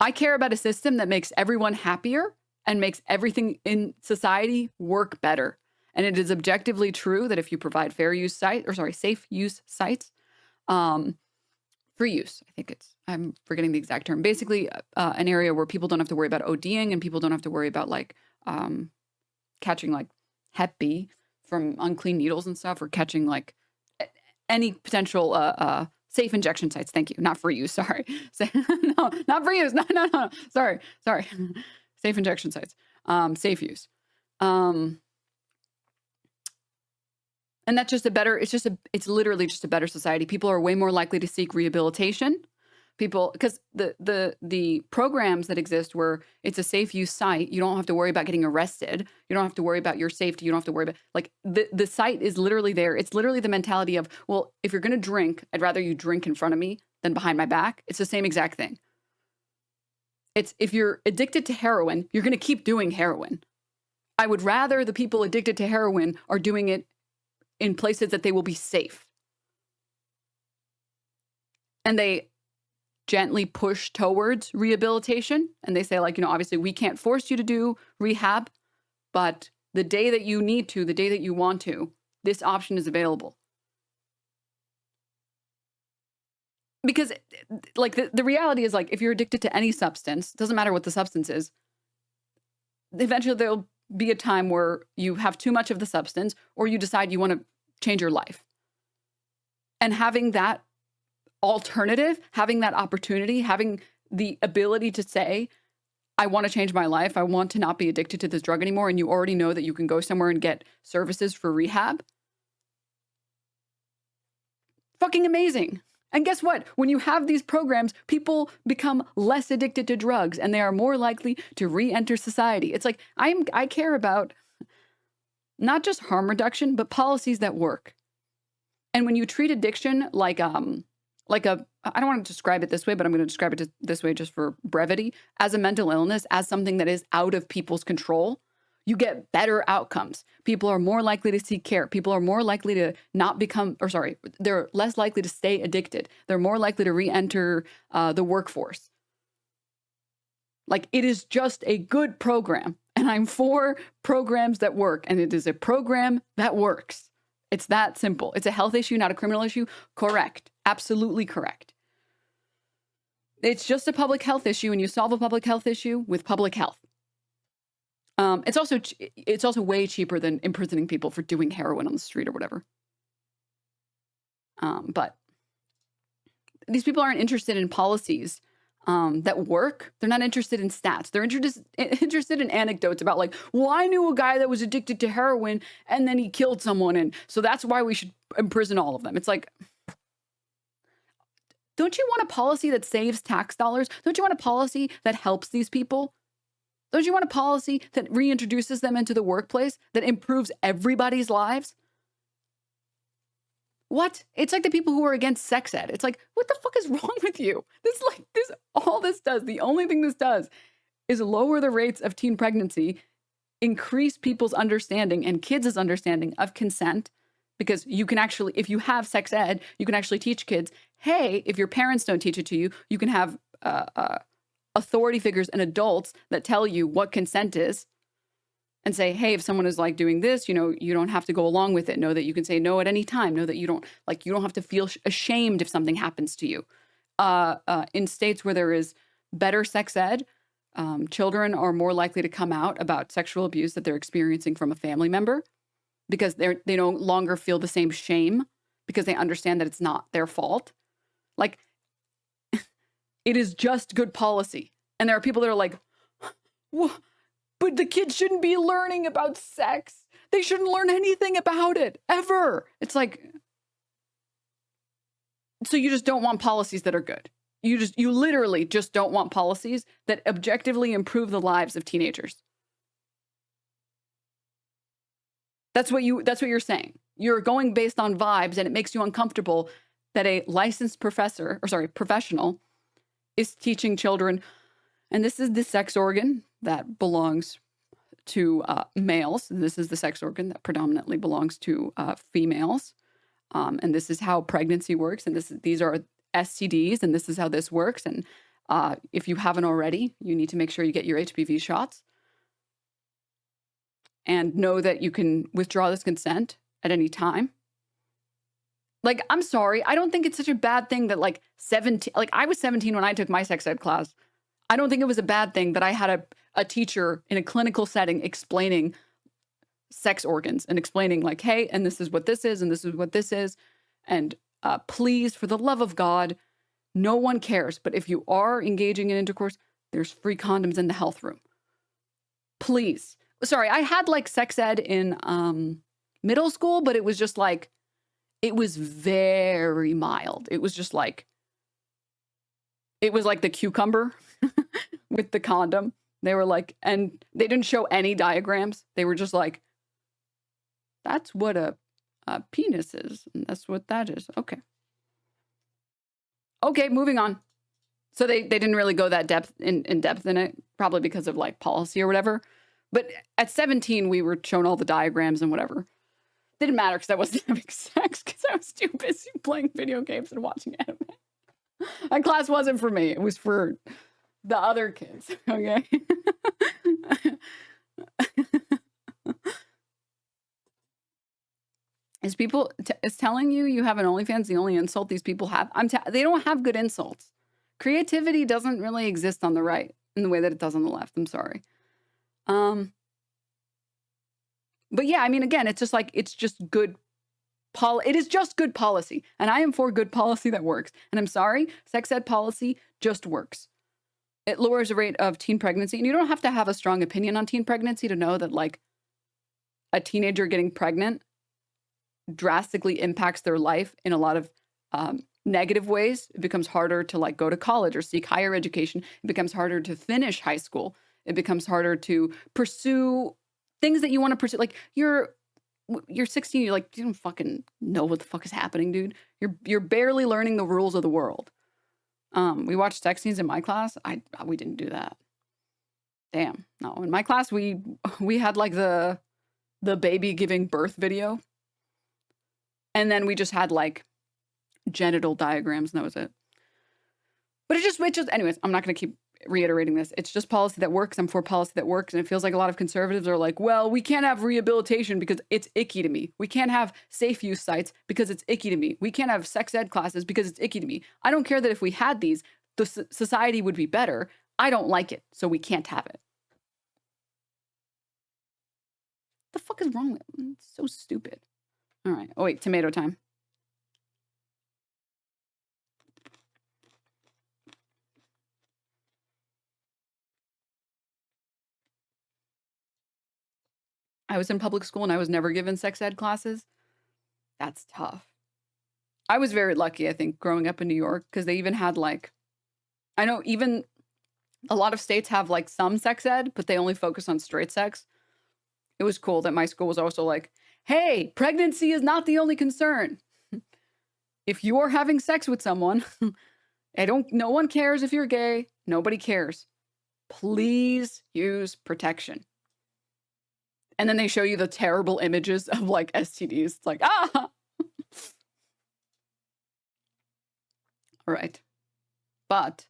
I care about a system that makes everyone happier and makes everything in society work better. And it is objectively true that if you provide safe use sites, free use, I think I'm forgetting the exact term. Basically, an area where people don't have to worry about ODing and people don't have to worry about like, catching like Hep B from unclean needles and stuff, or catching like any potential safe injection sites. Thank you. Not for use. Sorry. No, not for use. No. Sorry. Safe injection sites. Safe use. And that's just it's literally just a better society. People are way more likely to seek rehabilitation. People, because the programs that exist where it's a safe use site, you don't have to worry about getting arrested. You don't have to worry about your safety. You don't have to worry about, like, the site is literally there. It's literally the mentality of, well, if you're going to drink, I'd rather you drink in front of me than behind my back. It's the same exact thing. It's, if you're addicted to heroin, you're going to keep doing heroin. I would rather the people addicted to heroin are doing it in places that they will be safe. And they gently push towards rehabilitation. And they say, like, you know, obviously we can't force you to do rehab, but the day that you need to, the day that you want to, this option is available. Because, like, the reality is, like, if you're addicted to any substance, doesn't matter what the substance is, eventually there'll be a time where you have too much of the substance or you decide you want to change your life. And having that alternative, having that opportunity, having the ability to say, I want to change my life, I want to not be addicted to this drug anymore, and you already know that you can go somewhere and get services for rehab. Fucking amazing. And guess what? When you have these programs, people become less addicted to drugs and they are more likely to re-enter society. It's like, I care about not just harm reduction, but policies that work. And when you treat addiction like I don't want to describe it this way, but I'm going to describe it this way just for brevity, as a mental illness, as something that is out of people's control, you get better outcomes. People are more likely to seek care. People are more likely to they're less likely to stay addicted. They're more likely to re-enter the workforce. Like, it is just a good program. And I'm for programs that work. And it is a program that works. It's that simple. It's a health issue, not a criminal issue. Correct. Absolutely correct. It's just a public health issue, and you solve a public health issue with public health. It's also way cheaper than imprisoning people for doing heroin on the street or whatever. But these people aren't interested in policies that work. They're not interested in stats. They're interested in anecdotes about, like, well, I knew a guy that was addicted to heroin and then he killed someone, and so that's why we should imprison all of them. It's like, Don't you want a policy that saves tax dollars? Don't you want a policy that helps these people? Don't you want a policy that reintroduces them into the workplace, that improves everybody's lives? What? It's like the people who are against sex ed. It's like, what the fuck is wrong with you? All this does, the only thing this does is lower the rates of teen pregnancy, increase people's understanding and kids' understanding of consent, because you can actually, if you have sex ed, you can actually teach kids, hey, if your parents don't teach it to you, you can have authority figures and adults that tell you what consent is and say, hey, if someone is like doing this, you know, you don't have to go along with it. Know that you can say no at any time. Know that you don't have to feel ashamed if something happens to you. In states where there is better sex ed, children are more likely to come out about sexual abuse that they're experiencing from a family member because they no longer feel the same shame because they understand that it's not their fault. Like, it is just good policy. And there are people that are like, but the kids shouldn't be learning about sex. They shouldn't learn anything about it, ever. It's like, so you just don't want policies that are good. You literally just don't want policies that objectively improve the lives of teenagers. That's what you're saying. You're going based on vibes, and it makes you uncomfortable that a licensed professional is teaching children, and this is the sex organ that belongs to males. This is the sex organ that predominantly belongs to females. And this is how pregnancy works. And these are STDs, and this is how this works. And if you haven't already, you need to make sure you get your HPV shots. And know that you can withdraw this consent at any time. Like, I'm sorry, I don't think it's such a bad thing that I was 17 when I took my sex ed class. I don't think it was a bad thing that I had a teacher in a clinical setting explaining sex organs and explaining like, hey, and this is what this is, and this is what this is. And please, for the love of God, no one cares. But if you are engaging in intercourse, there's free condoms in the health room. Please. Sorry, I had like sex ed in middle school, but it was just like, it was very mild. It was just like, it was like the cucumber with the condom. They were like, and they didn't show any diagrams. They were just like, that's what a penis is. And that's what that is. Okay. Okay, moving on. So they didn't really go that in depth in it, probably because of like policy or whatever. But at 17, we were shown all the diagrams and whatever. Didn't matter because I wasn't having sex because I was too busy playing video games and watching anime. That class wasn't for me. It was for the other kids, okay? Is telling you have an OnlyFans the only insult these people have? They don't have good insults. Creativity doesn't really exist on the right in the way that it does on the left. I'm sorry. But yeah, I mean, again, it's just like, it's just good it is just good policy. And I am for good policy that works. And I'm sorry, sex ed policy just works. It lowers the rate of teen pregnancy. And you don't have to have a strong opinion on teen pregnancy to know that like a teenager getting pregnant drastically impacts their life in a lot of negative ways. It becomes harder to like go to college or seek higher education. It becomes harder to finish high school. It becomes harder to pursue things that you want to pursue. Like you're 16, you're like, you don't fucking know what the fuck is happening, dude. You're barely learning the rules of the world. We watched sex scenes in my class. We didn't do that. Damn. No, in my class we had like the baby giving birth video. And then we just had like genital diagrams and that was it. But it just anyways, I'm not going to keep reiterating this. It's just policy that works. I'm for policy that works. And it feels like a lot of conservatives are like, well, we can't have rehabilitation because it's icky to me. We can't have safe use sites because it's icky to me. We can't have sex ed classes because it's icky to me. I don't care that if we had these, the society would be better. I don't like it, so we can't have it. The fuck is wrong with it? It's so stupid. All right. Oh, wait, tomato time. I was in public school and I was never given sex ed classes. That's tough. I was very lucky, I think, growing up in New York, because they even had like, I know even a lot of states have like some sex ed, but they only focus on straight sex. It was cool that my school was also like, hey, pregnancy is not the only concern. If you're having sex with someone, no one cares if you're gay. Nobody cares. Please use protection. And then they show you the terrible images of like STDs. It's like, ah. All right. But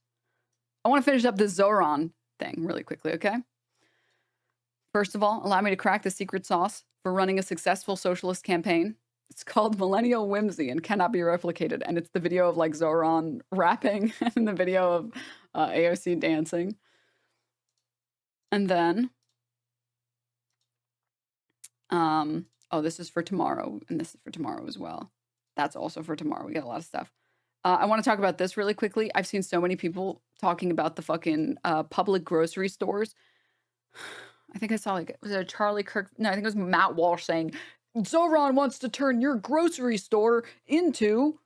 I want to finish up the Zohran thing really quickly, okay? First of all, allow me to crack the secret sauce for running a successful socialist campaign. It's called Millennial Whimsy and cannot be replicated. And it's the video of like Zohran rapping and the video of AOC dancing. And then, oh, this is for tomorrow. And this is for tomorrow as well. That's also for tomorrow. We got a lot of stuff. I want to talk about this really quickly. I've seen so many people talking about the fucking public grocery stores. I think I saw like, was it a Charlie Kirk? No, I think it was Matt Walsh saying, Zohran wants to turn your grocery store into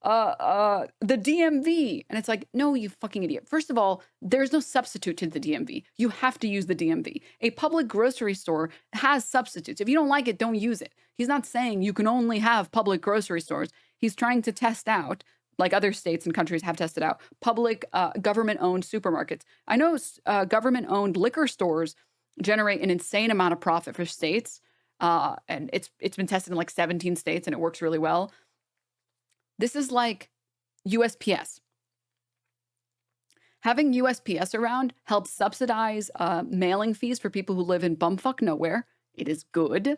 the DMV. And it's like, no, you fucking idiot. First of all, there's no substitute to the DMV. You have to use the DMV. A public grocery store has substitutes. If you don't like it, don't use it. He's not saying you can only have public grocery stores. He's trying to test out, like other states and countries have tested out, public government-owned supermarkets. I know government-owned liquor stores generate an insane amount of profit for states. And it's been tested in like 17 states and it works really well. This is like USPS. Having USPS around helps subsidize mailing fees for people who live in bumfuck nowhere. It is good.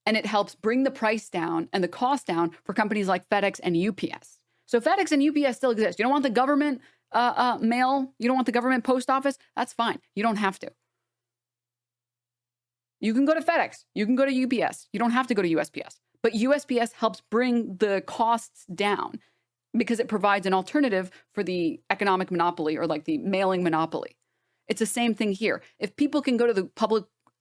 And it helps bring the price down and the cost down for companies like FedEx and UPS. So FedEx and UPS still exist. You don't want the government mail? You don't want the government post office? That's fine. You don't have to. You can go to FedEx. You can go to UPS. You don't have to go to USPS. But USPS helps bring the costs down because it provides an alternative for the economic monopoly or like the mailing monopoly. It's the same thing here. If people can go to the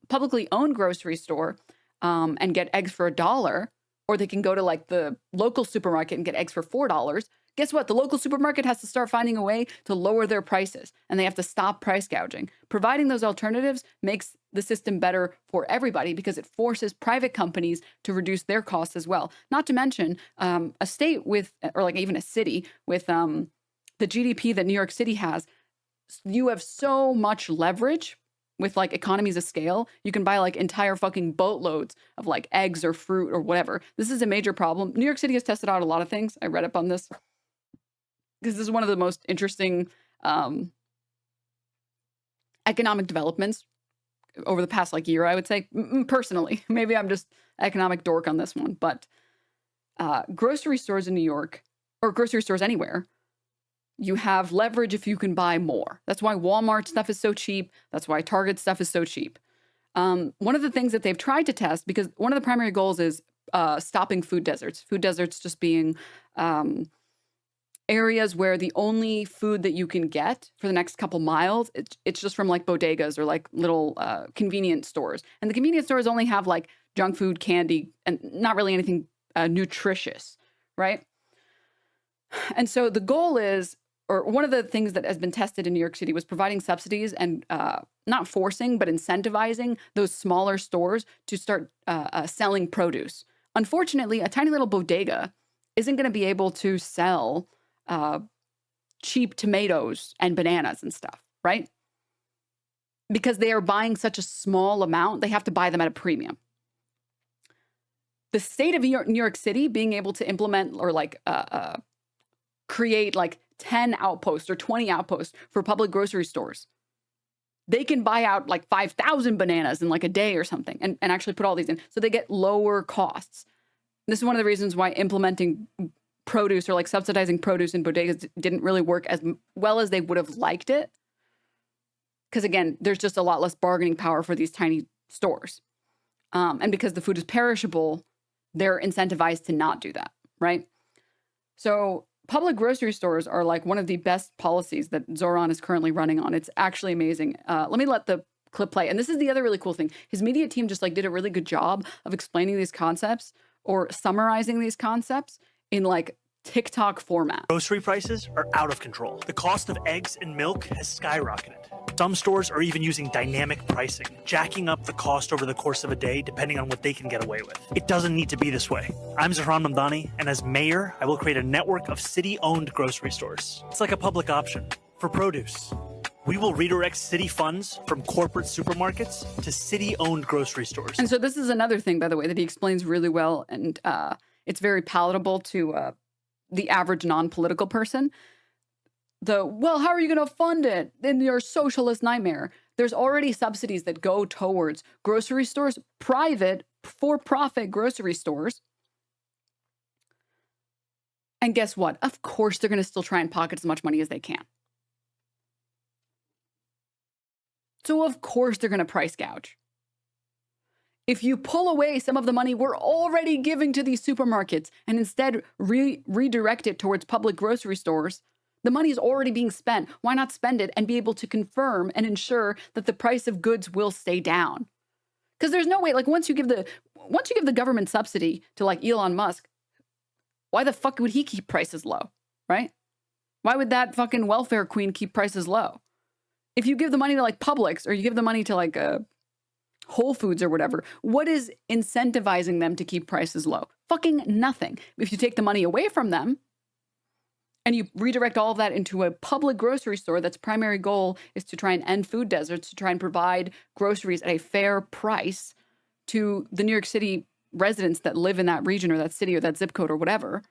publicly owned grocery store and get eggs for $1, or they can go to like the local supermarket and get eggs for $4, guess what? The local supermarket has to start finding a way to lower their prices, and they have to stop price gouging. Providing those alternatives makes the system better for everybody because it forces private companies to reduce their costs as well. Not to mention a state with, or like even a city with the GDP that New York City has, you have so much leverage with like economies of scale. You can buy like entire fucking boatloads of like eggs or fruit or whatever. This is a major problem. New York City has tested out a lot of things. I read up on this because this is one of the most interesting economic developments over the past like year, I would say, personally. Maybe I'm just economic dork on this one, but grocery stores in New York, or grocery stores anywhere, you have leverage if you can buy more. That's why Walmart stuff is so cheap. That's why Target stuff is so cheap. One of the things that they've tried to test, because one of the primary goals is stopping food deserts. Food deserts just being areas where the only food that you can get for the next couple miles, it's just from like bodegas or like little convenience stores. And the convenience stores only have like junk food, candy, and not really anything nutritious, right? And so the goal is, or one of the things that has been tested in New York City was providing subsidies and not forcing, but incentivizing those smaller stores to start selling produce. Unfortunately, a tiny little bodega isn't going to be able to sell cheap tomatoes and bananas and stuff, right? Because they are buying such a small amount, they have to buy them at a premium. The state of New York City being able to implement or like create like 10 outposts or 20 outposts for public grocery stores. They can buy out like 5,000 bananas in like a day or something and actually put all these in. So they get lower costs. This is one of the reasons why implementing produce or like subsidizing produce in bodegas didn't really work as well as they would have liked it. Because again, there's just a lot less bargaining power for these tiny stores. And because the food is perishable, they're incentivized to not do that, right? So public grocery stores are like one of the best policies that Zohran is currently running on. It's actually amazing. Let me let the clip play. And this is the other really cool thing. His media team just like did a really good job of explaining these concepts or summarizing these concepts in like TikTok format. Grocery prices are out of control. The cost of eggs and milk has skyrocketed. Some stores are even using dynamic pricing, jacking up the cost over the course of a day depending on what they can get away with. It doesn't need to be this way. I'm Zohran Mamdani, and as mayor, I will create a network of city-owned grocery stores. It's like a public option for produce. We will redirect city funds from corporate supermarkets to city-owned grocery stores. And so this is another thing, by the way, that he explains really well, and it's very palatable to the average non-political person. Well, how are you going to fund it in your socialist nightmare? There's already subsidies that go towards grocery stores, private, for-profit grocery stores. And guess what? Of course, they're going to still try and pocket as much money as they can. So of course, they're going to price gouge. If you pull away some of the money we're already giving to these supermarkets and instead redirect it towards public grocery stores, the money is already being spent. Why not spend it and be able to confirm and ensure that the price of goods will stay down? Because there's no way, like once you give the government subsidy to like Elon Musk, why the fuck would he keep prices low, right? Why would that fucking welfare queen keep prices low? If you give the money to like Publix or you give the money to like Whole Foods or whatever, what is incentivizing them to keep prices low? Fucking nothing. If you take the money away from them, and you redirect all of that into a public grocery store that's primary goal is to try and end food deserts, to try and provide groceries at a fair price to the New York City residents that live in that region or that city or that zip code or whatever.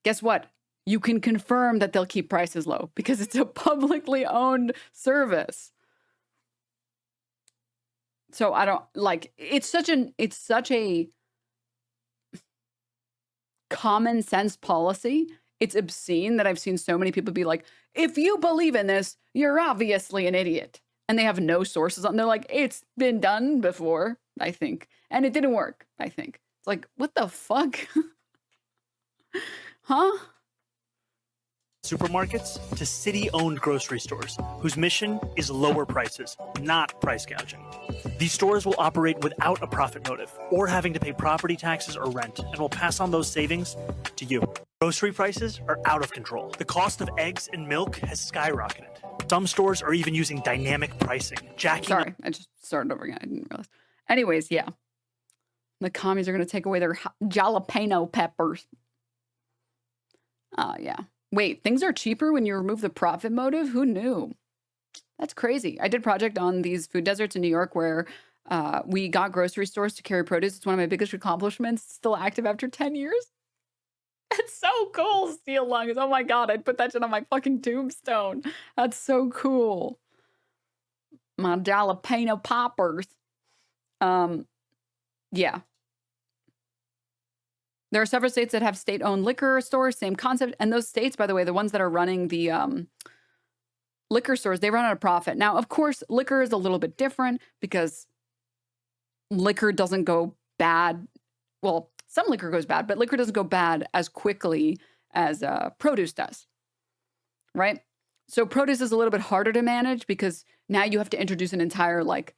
Guess what? You can confirm that they'll keep prices low because it's a publicly owned service. So I don't like, it's such a common sense policy. It's obscene that I've seen so many people be like, if you believe in this, you're obviously an idiot. And they have no sources on. They're like, it's been done before, I think. And it didn't work, I think. It's like, what the fuck? Huh? Supermarkets to city-owned grocery stores, whose mission is lower prices, not price gouging. These stores will operate without a profit motive or having to pay property taxes or rent, and will pass on those savings to you. Grocery prices are out of control. The cost of eggs and milk has skyrocketed. Some stores are even using dynamic pricing, jacking up. Sorry, I just started over again. I didn't realize. Anyways, yeah. The commies are going to take away their jalapeno peppers. Yeah. Wait, things are cheaper when you remove the profit motive? Who knew? That's crazy. I did a project on these food deserts in New York where we got grocery stores to carry produce. It's one of my biggest accomplishments. Still active after 10 years. That's so cool, steel lungs. Oh my God, I'd put that shit on my fucking tombstone. That's so cool. My jalapeno poppers. Yeah. There are several states that have state-owned liquor stores, same concept. And those states, by the way, the ones that are running the liquor stores, they run at a profit. Now, of course, liquor is a little bit different because liquor doesn't go bad. Well, some liquor goes bad, but liquor doesn't go bad as quickly as produce does, right? So produce is a little bit harder to manage because now you have to introduce an entire, like,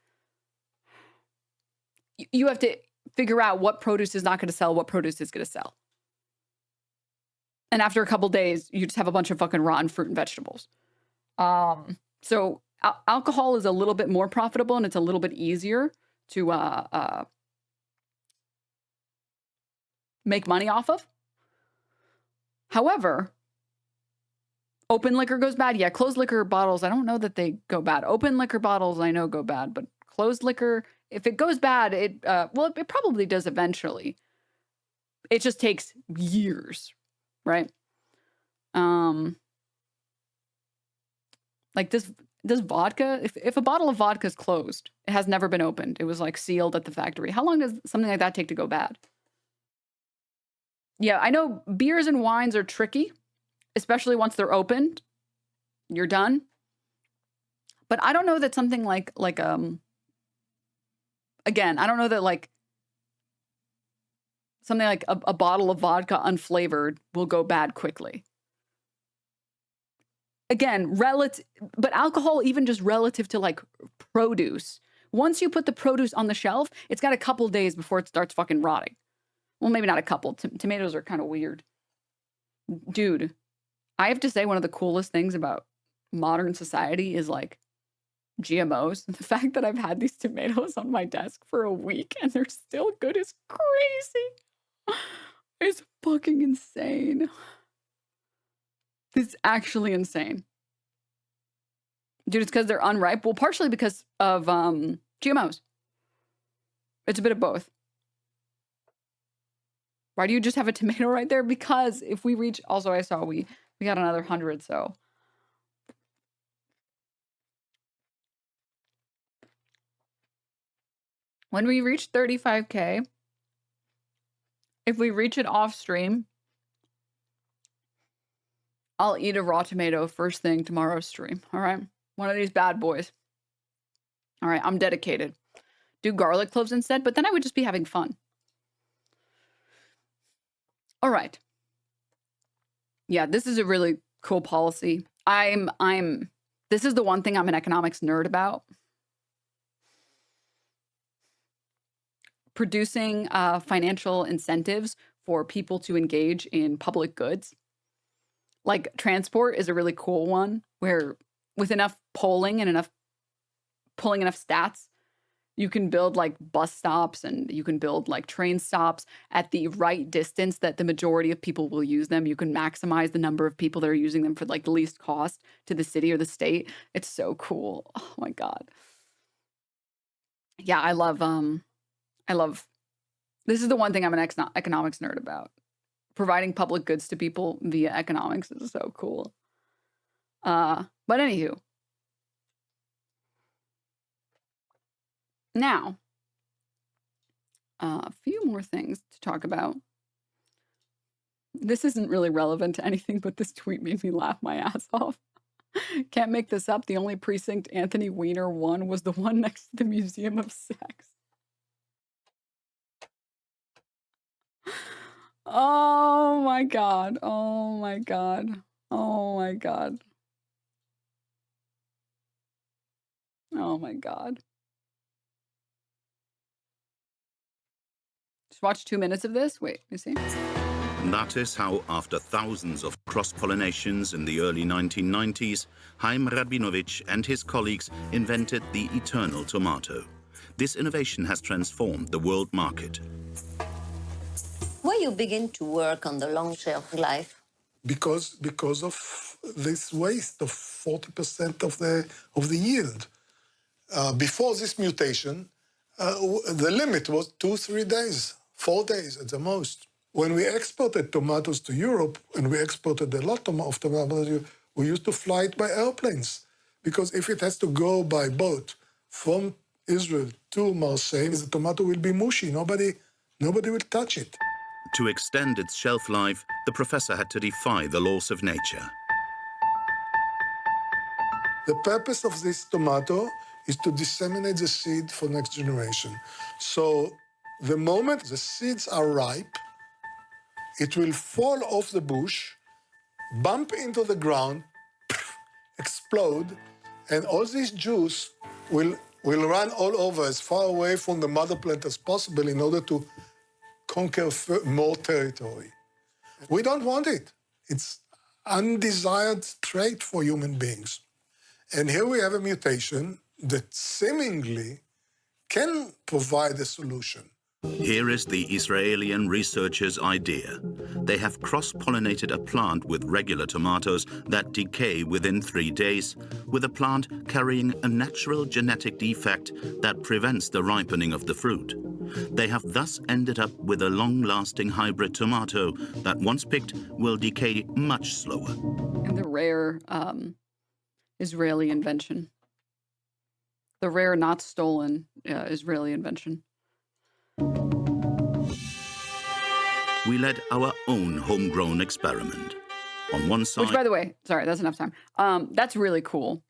you have to figure out what produce is not going to sell, what produce is going to sell. And after a couple days, you just have a bunch of fucking rotten fruit and vegetables. So alcohol is a little bit more profitable and it's a little bit easier to make money off of. However, open liquor goes bad. Yeah, closed liquor bottles, I don't know that they go bad. Open liquor bottles, I know go bad, but closed liquor, if it goes bad, it probably does eventually. It just takes years, right? Like this vodka, if a bottle of vodka is closed, it has never been opened. It was like sealed at the factory. How long does something like that take to go bad? Yeah, I know beers and wines are tricky, especially once they're opened. You're done. But I don't know that something like again, I don't know that like something like a bottle of vodka unflavored will go bad quickly. Again, but alcohol, even just relative to like produce, once you put the produce on the shelf, it's got a couple days before it starts fucking rotting. Well, maybe not a couple. Tomatoes are kind of weird. Dude, I have to say one of the coolest things about modern society is like GMOs. The fact that I've had these tomatoes on my desk for a week and they're still good is crazy. It's fucking insane. It's actually insane. Dude, it's because they're unripe. Well, partially because of GMOs. It's a bit of both. Why do you just have a tomato right there? Because if we reach, also I saw we got another 100, so. When we reach 35K, if we reach it off stream, I'll eat a raw tomato first thing tomorrow's stream. All right. One of these bad boys. All right. I'm dedicated. Do garlic cloves instead, but then I would just be having fun. All right. Yeah, this is a really cool policy. This is the one thing I'm an economics nerd about. Producing financial incentives for people to engage in public goods. Like transport is a really cool one where with enough polling and pulling enough stats, you can build like bus stops and you can build like train stops at the right distance that the majority of people will use them. You can maximize the number of people that are using them for like the least cost to the city or the state. It's so cool. Oh my God. Yeah, I love, this is the one thing I'm an economics nerd about. Providing public goods to people via economics is so cool. But anywho. Now, a few more things to talk about. This isn't really relevant to anything, but this tweet made me laugh my ass off. Can't make this up. The only precinct Anthony Weiner won was the one next to the Museum of Sex. Oh my God. Oh my God. Oh my God. Oh my God. Just watch 2 minutes of this. Wait, let me see. And that is how, after thousands of cross-pollinations in the early 1990s, Chaim Rabinovich and his colleagues invented the eternal tomato. This innovation has transformed the world market. Why you begin to work on the long shelf life? Because of this waste of 40% of the yield. Before this mutation, the limit was 2-3 days, 4 days at the most. When we exported tomatoes to Europe, and we exported a lot of tomatoes, we used to fly it by airplanes. Because if it has to go by boat from Israel to Marseille, the tomato will be mushy. Nobody will touch it. To extend its shelf life, the professor had to defy the laws of nature. The purpose of this tomato is to disseminate the seed for next generation. So the moment the seeds are ripe, it will fall off the bush, bump into the ground, explode, and all this juice will run all over as far away from the mother plant as possible in order to conquer more territory. We don't want it. It's undesired trait for human beings. And here we have a mutation that seemingly can provide a solution. Here is the Israeli researchers' idea. They have cross-pollinated a plant with regular tomatoes that decay within 3 days, with a plant carrying a natural genetic defect that prevents the ripening of the fruit. They have thus ended up with a long-lasting hybrid tomato that, once picked, will decay much slower. And the rare Israeli invention. The rare, not stolen Israeli invention. We led our own homegrown experiment. On one side... Which, by the way, sorry, that's enough time. That's really cool.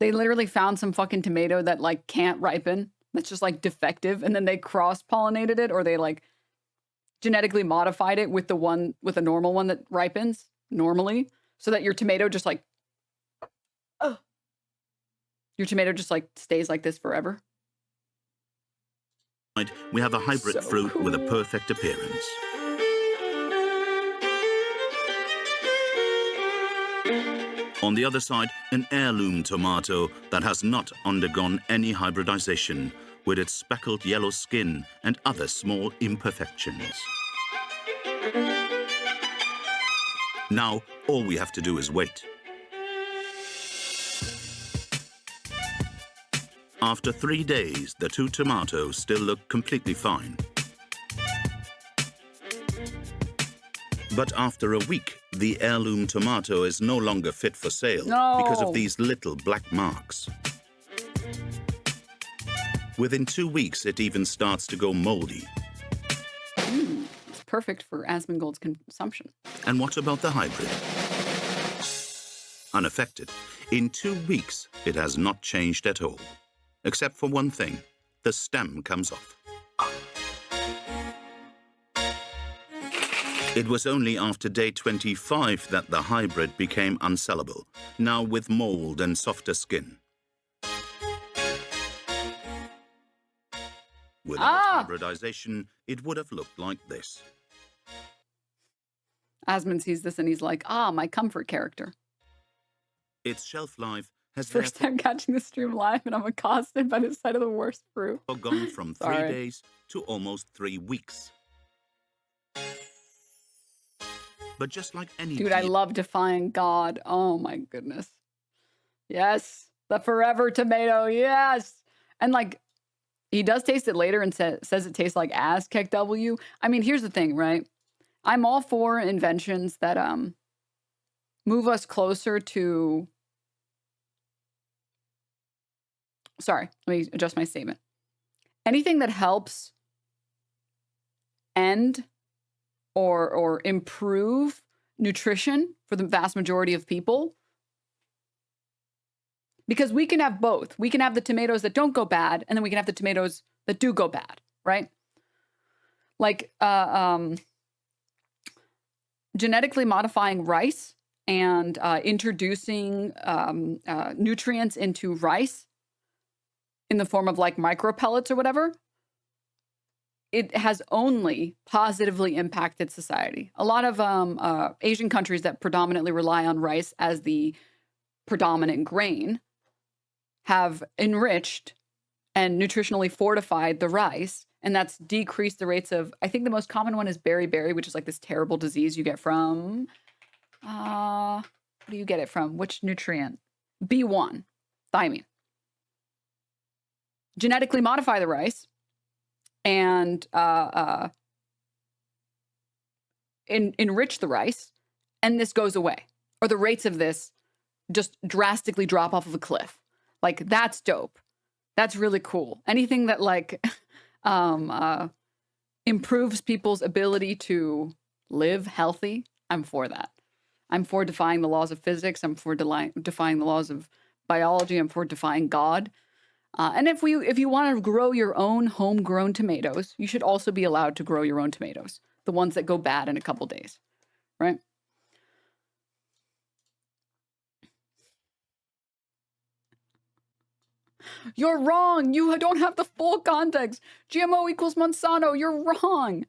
They literally found some fucking tomato that, like, can't ripen. That's just, like, defective. And then they cross-pollinated it, or they, like, genetically modified it with a normal one that ripens normally. So that your tomato just, like... your tomato just, like, stays like this forever. we have a hybrid So fruit with a cool. perfect appearance. On the other side, an heirloom tomato that has not undergone any hybridization, with its speckled yellow skin and other small imperfections. Now, all we have to do is wait. After 3 days, the two tomatoes still look completely fine. But after a week, the heirloom tomato is no longer fit for sale because No. of these little black marks. Within 2 weeks, it even starts to go moldy. It's perfect for Asmongold's consumption. And what about the hybrid? Unaffected. In 2 weeks, it has not changed at all. Except for one thing, the stem comes off. It was only after day 25 that the hybrid became unsellable, now with mold and softer skin. Without hybridization, it would have looked like this. Asmon sees this and he's like, ah, my comfort character. Its shelf life has First time catching the stream live and I'm accosted by the sight of the worst fruit. therefore gone from 3 Sorry. days to almost 3 weeks. But just like any Dude, I love defying God. Oh my goodness. Yes. The forever tomato. Yes. And like, he does taste it later and says it tastes like ass kick W. I mean, here's the thing, right? I'm all for inventions that move us closer to. Sorry, let me adjust my statement. Anything that helps end or improve nutrition for the vast majority of people. Because we can have both. We can have the tomatoes that don't go bad, and then we can have the tomatoes that do go bad, right? Like genetically modifying rice and introducing nutrients into rice in the form of like micro pellets or whatever, it has only positively impacted society. A lot of Asian countries that predominantly rely on rice as the predominant grain have enriched and nutritionally fortified the rice, and that's decreased the rates of, I think the most common one is beriberi, which is like this terrible disease you get from, what do you get it from? Which nutrient? B1, thiamine. Genetically modify the rice and enrich the rice, and this goes away. Or the rates of this just drastically drop off of a cliff. Like, that's dope. That's really cool. Anything that like improves people's ability to live healthy, I'm for that. I'm for defying the laws of physics. I'm for defying the laws of biology. I'm for defying God. And if you want to grow your own homegrown tomatoes, you should also be allowed to grow your own tomatoes, the ones that go bad in a couple days, right? You're wrong. You don't have the full context. GMO equals Monsanto. You're wrong.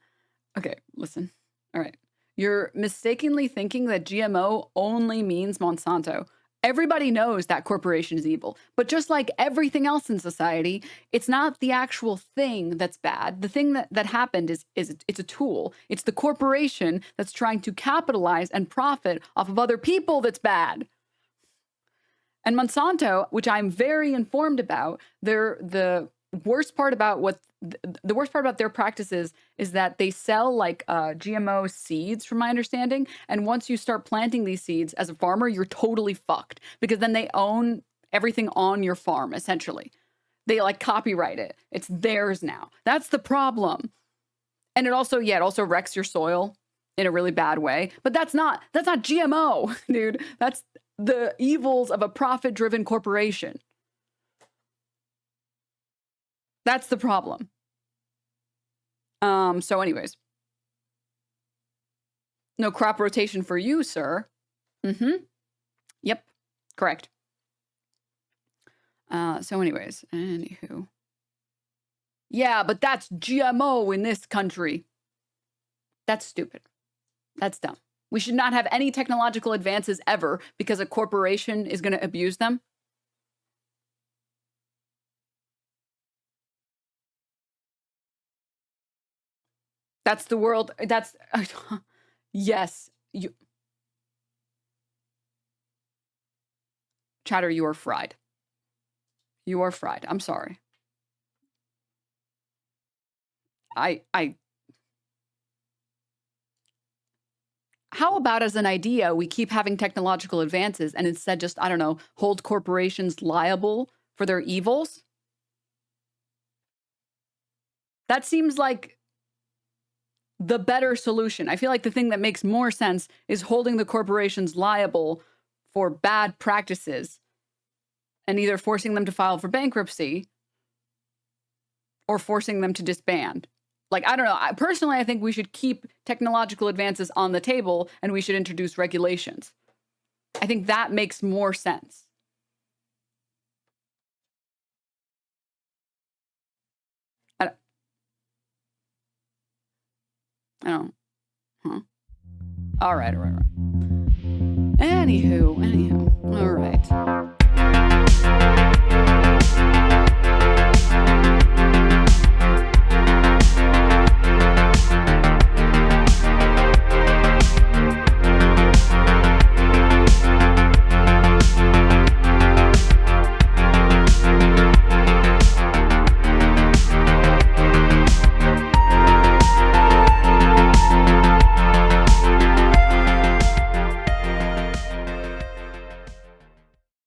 Okay, listen. All right. You're mistakenly thinking that GMO only means Monsanto. Everybody knows that corporation is evil. But just like everything else in society, it's not the actual thing that's bad. The thing that happened is it's a tool. It's the corporation that's trying to capitalize and profit off of other people that's bad. And Monsanto, which I'm very informed about, the worst part about their practices is that they sell like GMO seeds, from my understanding. And once you start planting these seeds as a farmer, you're totally fucked, because then they own everything on your farm, essentially. They like copyright it. It's theirs now. That's the problem. And it also wrecks your soil in a really bad way. But that's not GMO, dude. That's the evils of a profit-driven corporation. That's the problem. So anyways. No crop rotation for you, sir. Mm-hmm. Yep. Correct. So anyways, anywho. Yeah, but that's GMO in this country. That's stupid. That's dumb. We should not have any technological advances ever because a corporation is going to abuse them. That's the world. That's yes. Chatter, you are fried. You are fried. I'm sorry. How about as an idea, we keep having technological advances and instead just, I don't know, hold corporations liable for their evils? That seems like the better solution. I feel like the thing that makes more sense is holding the corporations liable for bad practices and either forcing them to file for bankruptcy or forcing them to disband. Like, I don't know. Personally, I think we should keep technological advances on the table and we should introduce regulations. I think that makes more sense. I don't. Huh? All right. Anywho. All right.